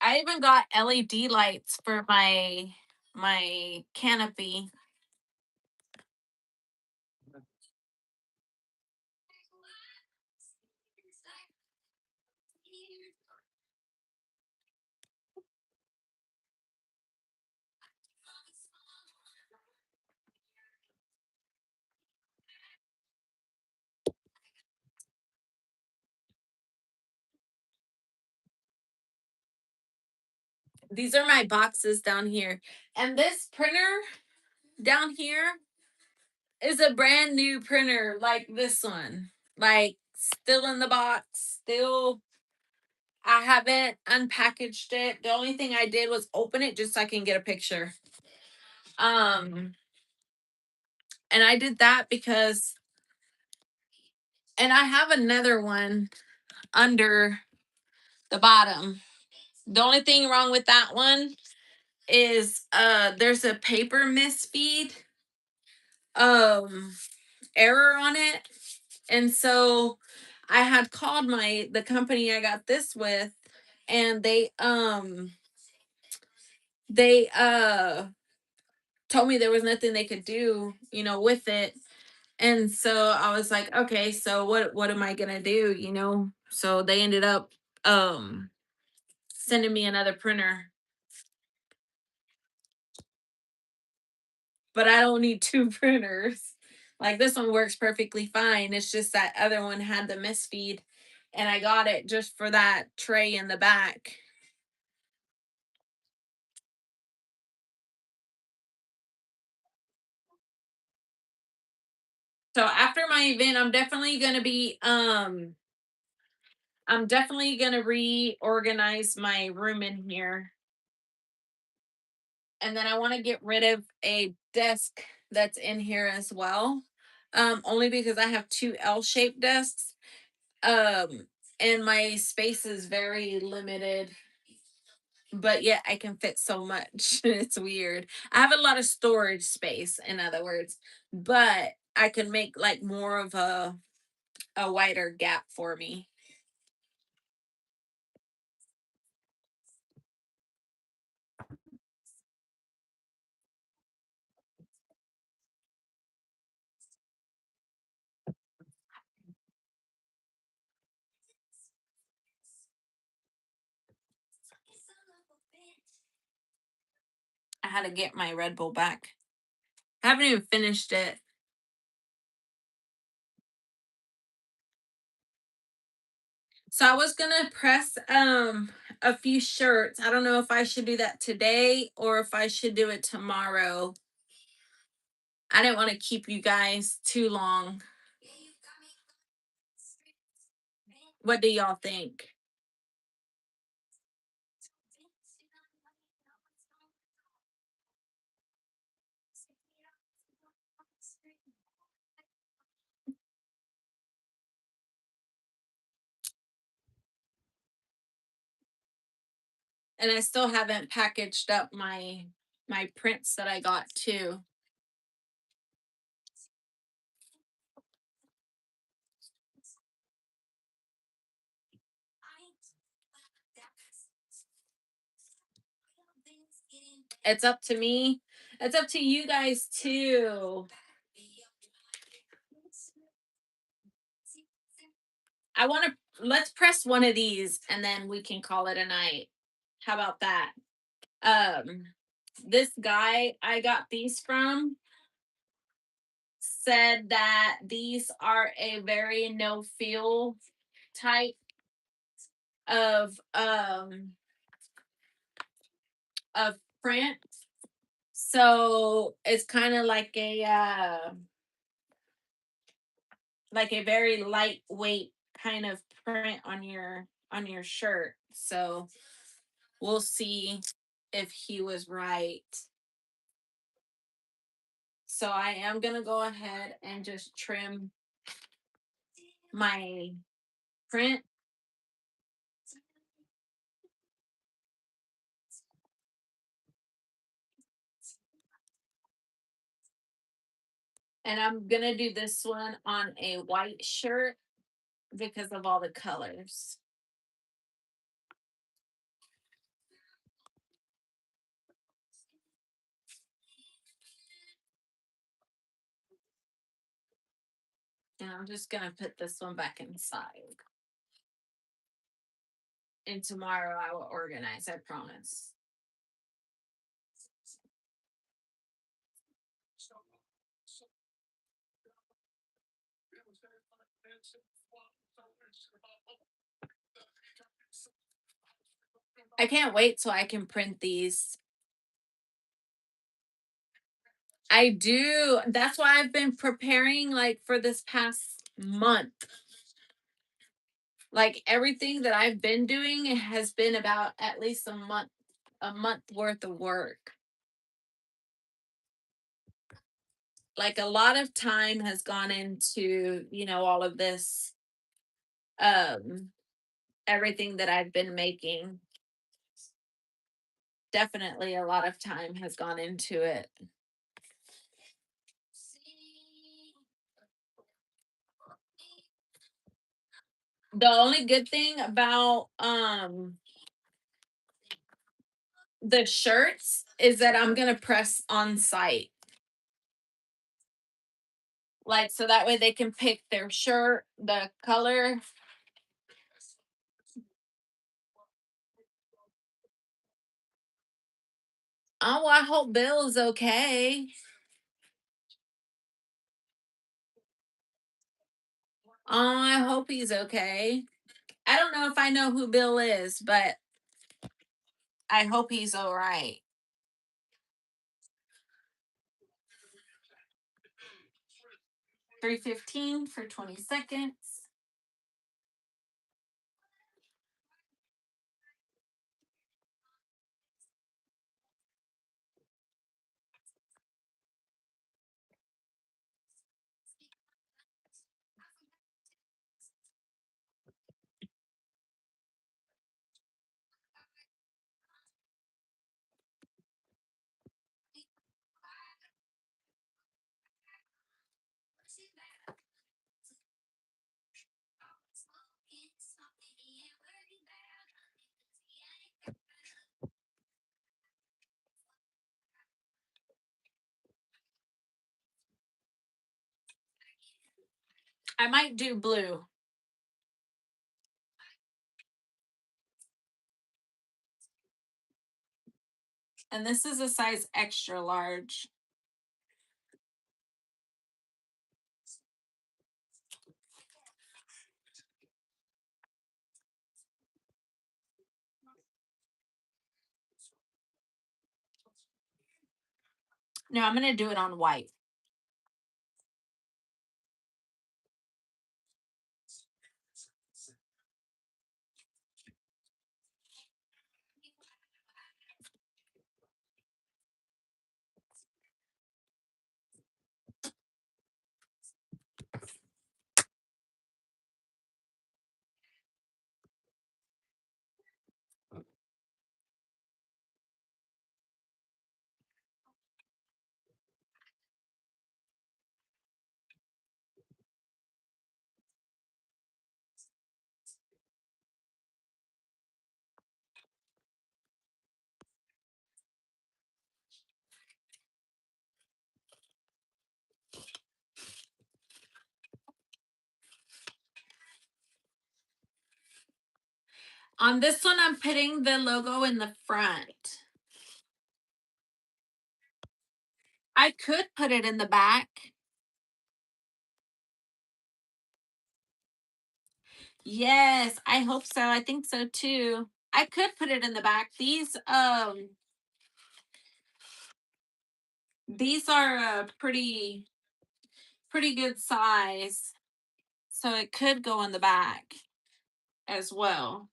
I even got LED lights for my canopy. These are my boxes down here. And this printer down here is a brand new printer like this one. Like still in the box, still I haven't unpackaged it. The only thing I did was open it just so I can get a picture. Um and I did that because and I have another one under the bottom. The only thing wrong with that one is there's a paper misfeed um error on it. And so I had called the company I got this with, and they told me there was nothing they could do, with it. And so I was like, okay, so what am I gonna do, So they ended up um sending me another printer. But I don't need two printers. Like, this one works perfectly fine. It's just that other one had the misfeed, and I got it just for that tray in the back. So after my event, I'm definitely gonna reorganize my room in here. And then I want to get rid of a desk that's in here as well. Only because I have two L-shaped desks. Um, and my space is very limited, but yet I can fit so much. It's weird. I have a lot of storage space, in other words, but I can make like more of a wider gap for me. I had to get my Red Bull back. I haven't even finished it. So I was gonna press a few shirts. I don't know if I should do that today or if I should do it tomorrow. I didn't want to keep you guys too long. What do y'all think? And I still haven't packaged up my prints that I got too. It's up to me. It's up to you guys too. I want to Let's press one of these and then we can call it a night. How about that? Um this guy I got these from said that these are a very no feel type of of print. So it's kind of like a very lightweight kind of print on your shirt. So we'll see if he was right. So I am gonna go ahead and just trim my print. And I'm gonna do this one on a white shirt because of all the colors. And I'm just gonna put this one back inside. And tomorrow I will organize, I promise. I can't wait till I can print these. I do. That's why I've been preparing like for this past month. Like everything that I've been doing has been about at least a month worth of work. Like a lot of time has gone into, all of this, um, everything that I've been making. Definitely a lot of time has gone into it. The only good thing about the shirts is that I'm gonna press on site. Like so that way they can pick their shirt, the color. Oh, I hope Bill's okay. Oh, I hope he's okay. I don't know if I know who Bill is, but I hope he's all right. 3:15 for 20 seconds. I might do blue. And this is a size extra large. No, I'm going to do it on white. On this one, I'm putting the logo in the front. I could put it in the back. Yes, I hope so. I think so too. I could put it in the back. These are a pretty good size. So it could go in the back as well.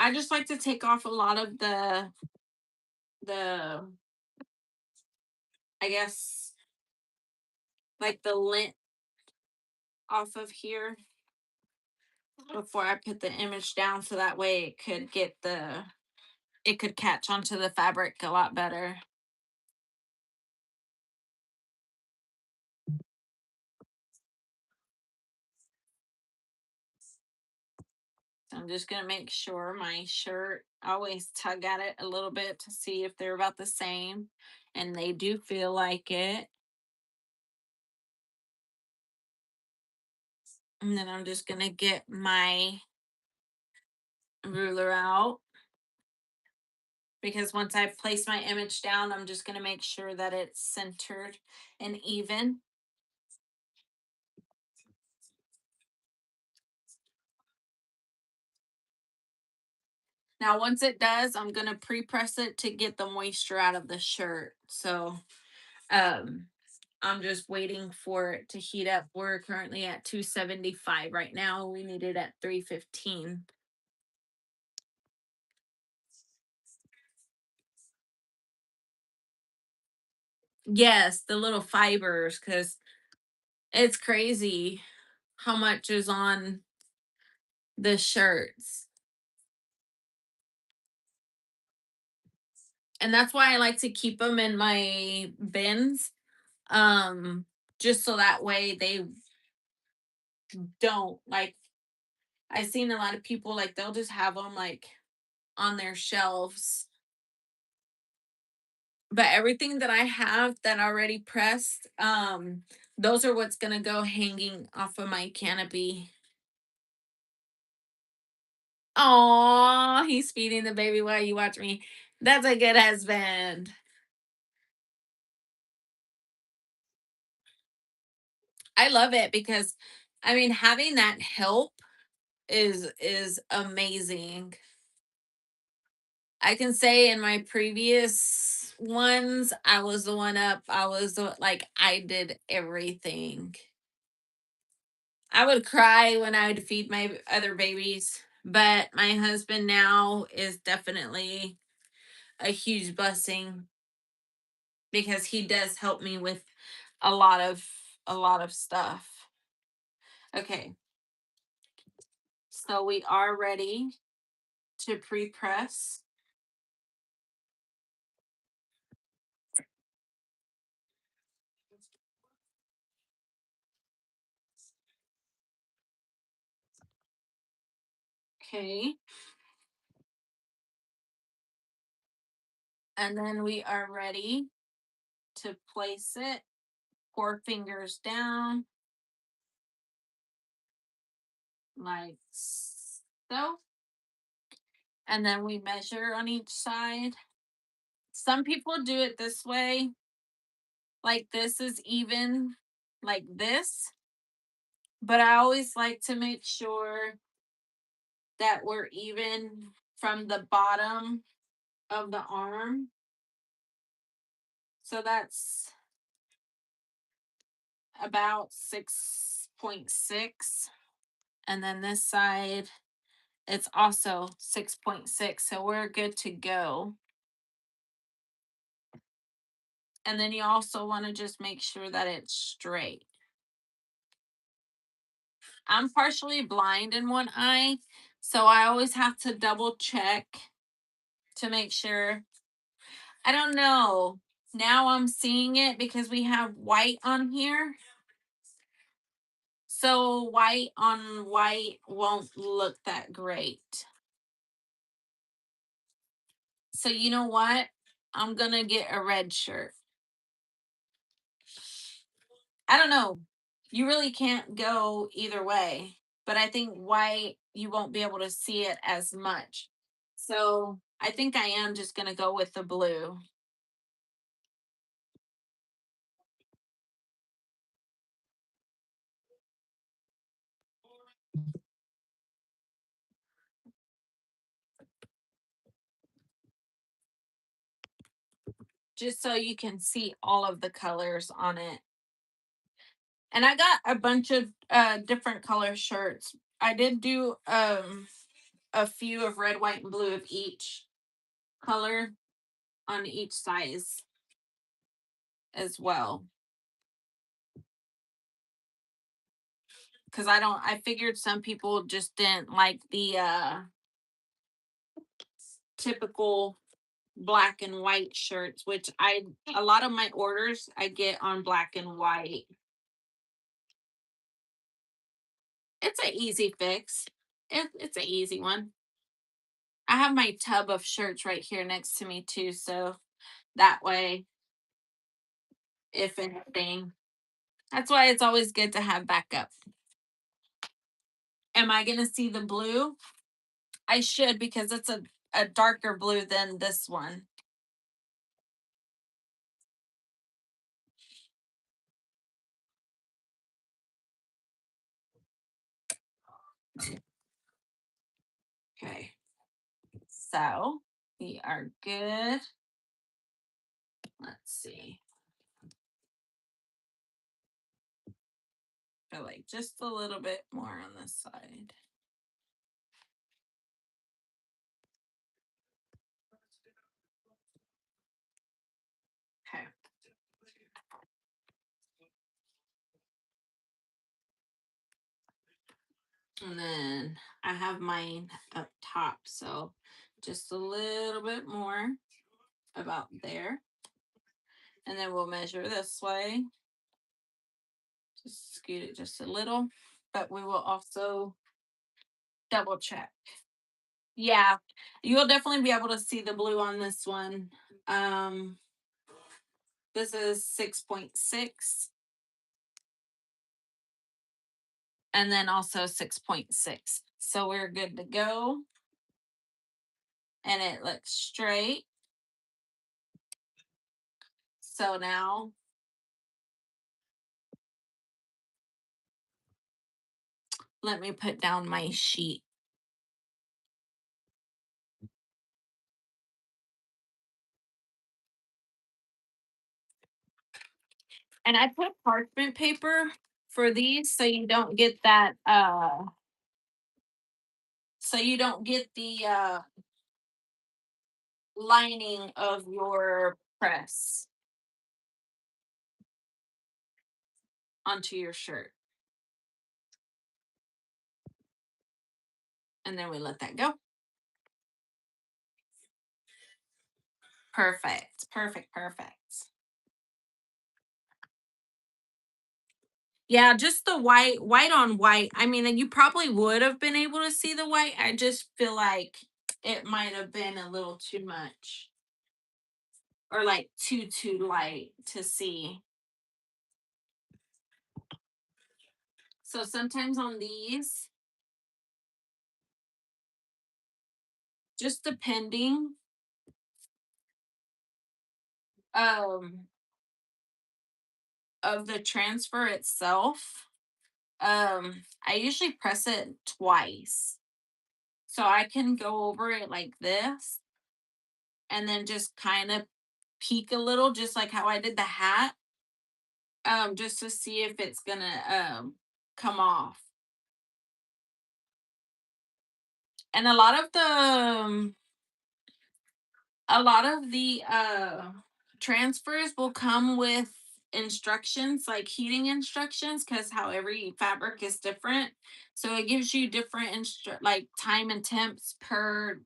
I just like to take off a lot of the I guess like the lint off of here before I put the image down so that way it could catch onto the fabric a lot better. So I'm just going to make sure my shirt, I always tug at it a little bit to see if they're about the same. And they do feel like it. And then I'm just going to get my ruler out. Because once I place my image down, I'm just going to make sure that it's centered and even. Now, once it does, I'm going to pre-press it to get the moisture out of the shirt. So, um, I'm just waiting for it to heat up. We're currently at 275 right now. We need it at 315. Yes, the little fibers, because it's crazy how much is on the shirts. And that's why I like to keep them in my bins. Um, just so that way don't like. I've seen a lot of people like they'll just have them like on their shelves. But everything that I have that already pressed, those are what's gonna go hanging off of my canopy. Oh, he's feeding the baby while you watch me. That's a good husband. I love it because I mean having that help is amazing. I can say in my previous ones, I was the one up. I was like I did everything. I would cry when I would feed my other babies, but my husband now is definitely a huge blessing because he does help me with a lot of a lot of stuff. Okay, so we are ready to pre-press. Okay, and then we are ready to place it. 4 fingers down, like so. And then we measure on each side. Some people do it this way, like this is even like this, but I always like to make sure that we're even from the bottom of the arm. So that's about 6.6. And then this side, it's also 6.6. So we're good to go. And then you also want to just make sure that it's straight. I'm partially blind in one eye, so I always have to double check to make sure. I don't know. Now I'm seeing it because we have white on here. So white on white won't look that great. So you know what? I'm going to get a red shirt. I don't know. You really can't go either way, but I think white you won't be able to see it as much. So I think I am just going to go with the blue. Just so you can see all of the colors on it. And I got a bunch of different color shirts. I did do a few of red, white, and blue of each color on each size as well. Because I figured some people just didn't like the typical black and white shirts, which a lot of my orders I get on black and white. It's an easy fix. It's an easy one. I have my tub of shirts right here next to me too, so that way, if anything, that's why it's always good to have backup. Am I gonna see the blue? I should because it's a darker blue than this one. Okay, so we are good. Let's see. Feel like just a little bit more on this side. Okay. And then I have mine up top, so just a little bit more about there. And then we'll measure this way. Just scoot it just a little. but we will also double check. Yeah, you'll definitely be able to see the blue on this one. Um, this is 6.6 and then also 6.6. So we're good to go. And it looks straight. So now let me put down my sheet. And I put parchment paper for these so you don't get that so you don't get the lining of your press onto your shirt. And then we let that go. Perfect. Perfect. Perfect. Yeah, just the white on white. I mean, you probably would have been able to see the white. I just feel like it might have been a little too much or like too light to see. So sometimes on these, just depending um of the transfer itself, I usually press it twice. So I can go over it like this and then just kind of peek a little, just like how I did the hat, just to see if it's gonna come off. And a lot of the transfers will come with instructions, like heating instructions, because how every fabric is different. So it gives you different like time and temps per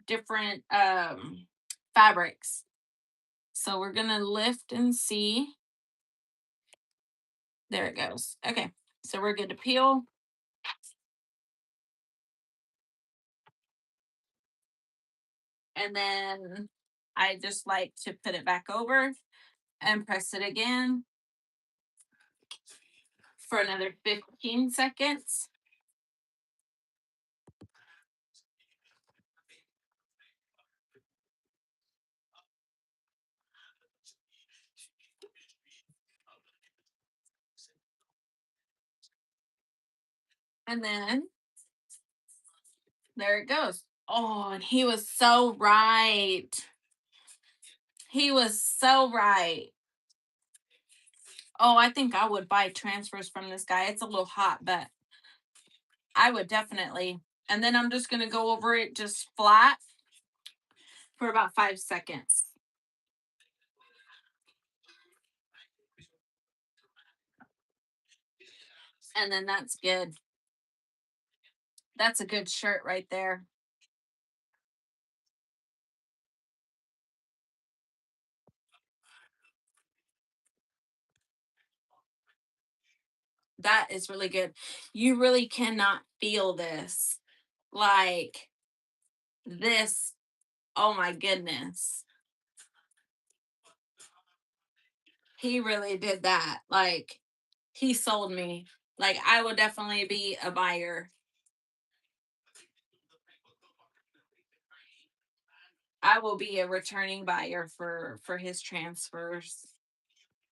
different fabrics. So we're gonna lift and see. There it goes. Okay, so we're good to peel. And then I just like to put it back over and press it again for another 15 seconds. And then there it goes. Oh, and he was so right. He was so right. Oh, I think I would buy transfers from this guy. It's a little hot, but I would definitely. And then I'm just going to go over it just flat for about 5 seconds. And then that's good. That's a good shirt right there. That is really good. You really cannot feel this. Like this. Oh my goodness. He really did that. Like he sold me. Like I would definitely be a buyer. I will be a returning buyer for his transfers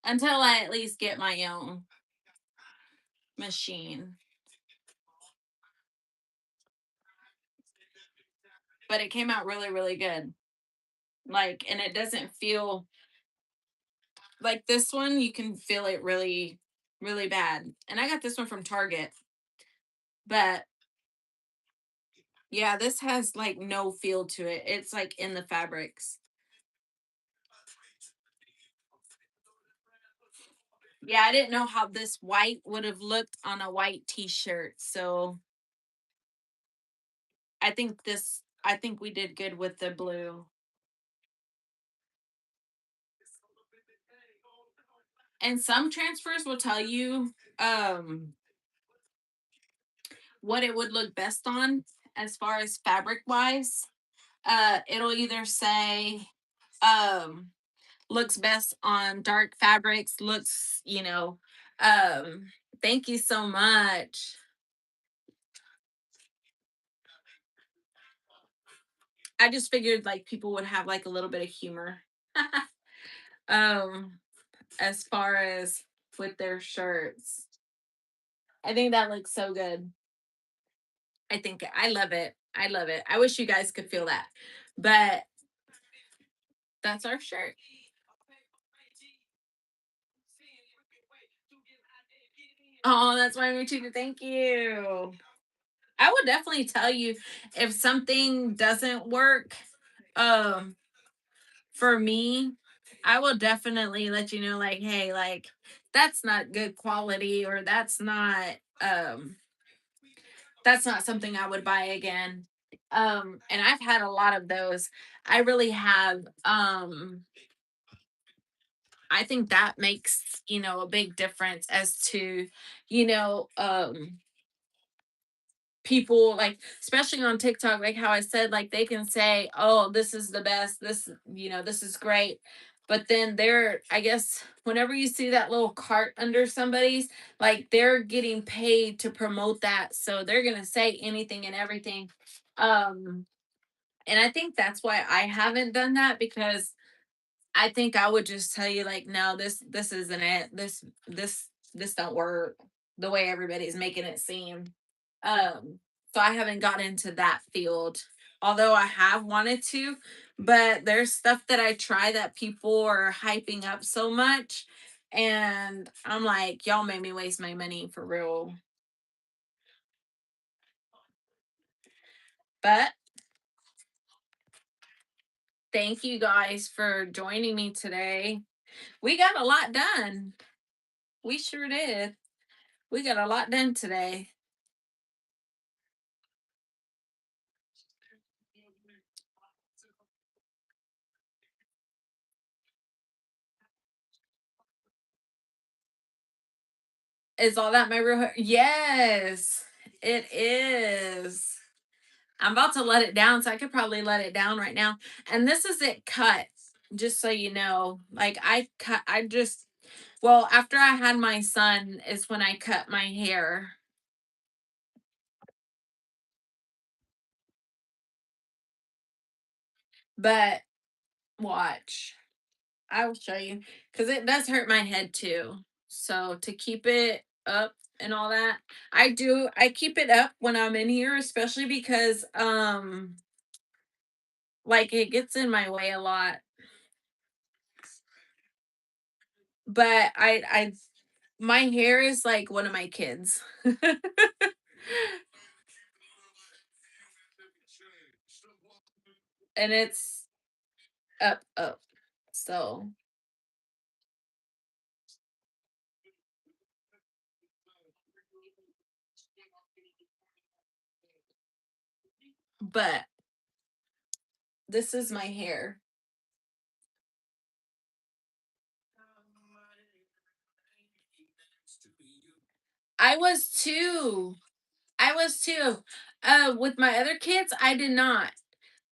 until I at least get my own machine. But it came out really really good. Like and it doesn't feel like this one you can feel it really really bad. And I got this one from Target. But yeah, this has like no feel to it. It's like in the fabrics. Yeah, I didn't know how this white would have looked on a white t-shirt. So I think we did good with the blue. And some transfers will tell you what it would look best on as far as fabric wise. It'll either say um looks best on dark fabrics, looks, um thank you so much. I just figured like people would have like a little bit of humor. um as far as with their shirts. I think that looks so good. I think I love it. I love it. I wish you guys could feel that. But that's our shirt. Oh, that's why we treated. Thank you. I would definitely tell you if something doesn't work. Um, for me, I will definitely let you know, like, hey, like that's not good quality, or um that's not something I would buy again. And I've had a lot of those. I really have. I think that makes, a big difference as to, you know, people like, especially on TikTok, like how I said, like they can say, "Oh, this is the best. This is great." But then I guess, whenever you see that little cart under somebody's, like they're getting paid to promote that, so they're gonna say anything and everything. Um, and I think that's why I haven't done that, because I think I would just tell you like, no, this isn't it. This don't work the way everybody's making it seem. So I haven't got into that field. Although I have wanted to, but there's stuff that I try that people are hyping up so much, and I'm like, y'all made me waste my money for real. But thank you guys for joining me today. We got a lot done. We sure did. We got a lot done today. Is all that my real hair? Yes, it is. I'm about to let it down, so I could probably let it down right now. And this is it cut, just so you know. Like I just, well, after I had my son is when I cut my hair. But watch, I will show you, because it does hurt my head too. So to keep it up and all that, I keep it up when I'm in here, especially because like it gets in my way a lot. But I my hair is like one of my kids. And it's up. So, but this is my hair. I was too. I was too. With my other kids, I did not.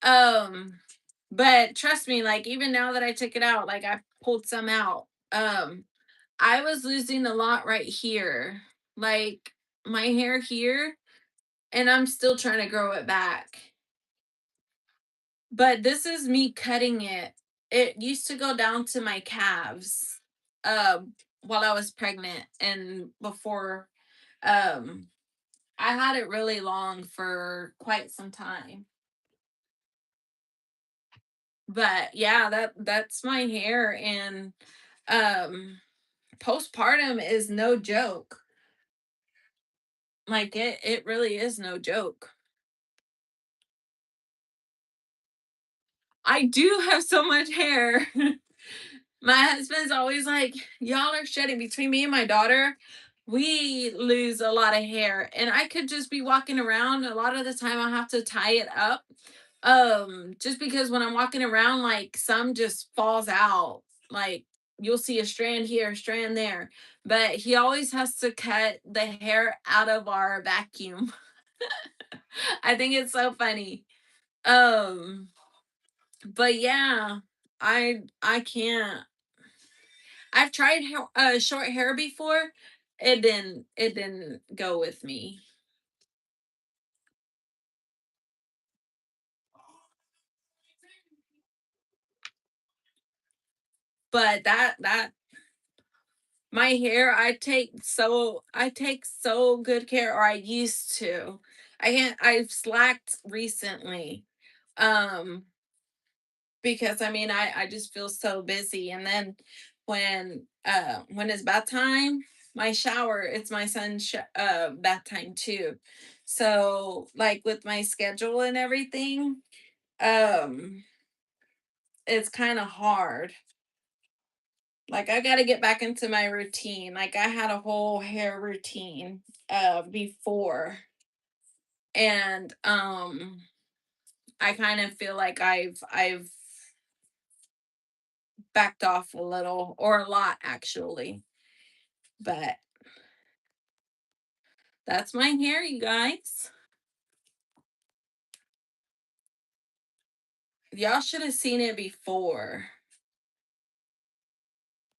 Um, but trust me, like even now that I took it out, like I pulled some out. I was losing a lot right here, like my hair here, and I'm still trying to grow it back. But this is me cutting it. It used to go down to my calves, while I was pregnant and before. Um, I had it really long for quite some time. But yeah, that's my hair, and um postpartum is no joke. Like it really is no joke. I do have so much hair. My husband's always like, y'all are shedding. Between me and my daughter, we lose a lot of hair. And I could just be walking around. A lot of the time I have to tie it up. Just because when I'm walking around, like some just falls out. Like you'll see a strand here, a strand there. But he always has to cut the hair out of our vacuum. I think it's so funny. Um, but yeah, I can't. I've tried short hair before. It didn't go with me. But that my hair, I take so good care, or I used to. I've slacked recently. Um because I mean I just feel so busy, and then when it's bath time, my shower, it's my son's bath time too. So like with my schedule and everything, um it's kind of hard. Like I got to get back into my routine. Like I had a whole hair routine before, and I kind of feel like I've backed off a little, or a lot actually. But that's my hair, you guys. Y'all should have seen it before.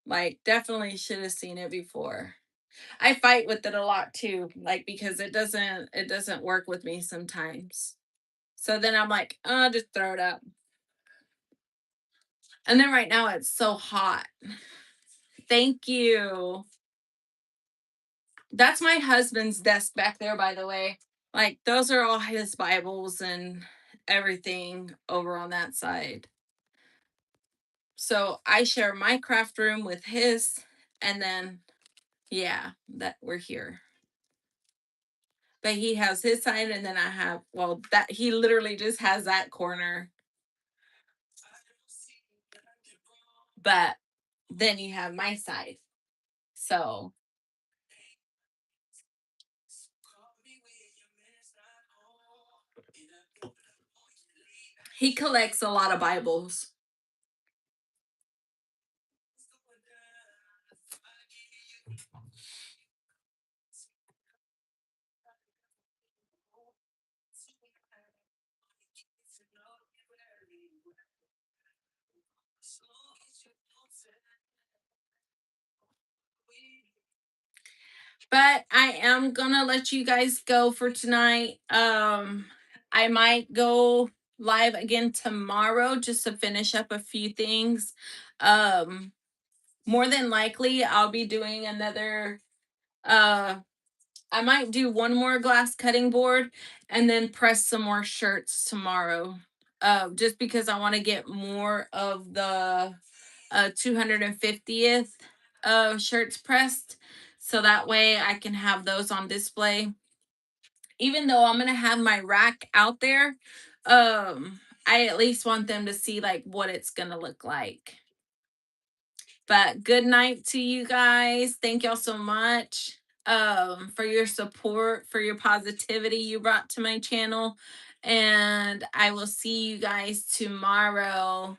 Like definitely should have seen it before. I fight with it a lot too, like because it doesn't work with me sometimes. So then I'm like, oh, just throw it up. And then right now it's so hot. Thank you. That's my husband's desk back there, by the way. Like those are all his Bibles and everything over on that side. So I share my craft room with his, and then yeah, that we're here. But he has his side, and then I have, well, that he literally just has that corner. But then you have my side. So he collects a lot of Bibles. But I am gonna let you guys go for tonight. I might go live again tomorrow just to finish up a few things. Um, More than likely I'll be doing another uh I might do one more glass cutting board and then press some more shirts tomorrow. Just because I want to get more of the 250th shirts pressed, so that way I can have those on display. Even though I'm gonna have my rack out there, I at least want them to see like what it's gonna look like. But good night to you guys. Thank y'all so much for your support, for your positivity you brought to my channel. And I will see you guys tomorrow.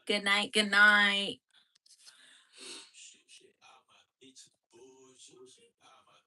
Good night. Good night.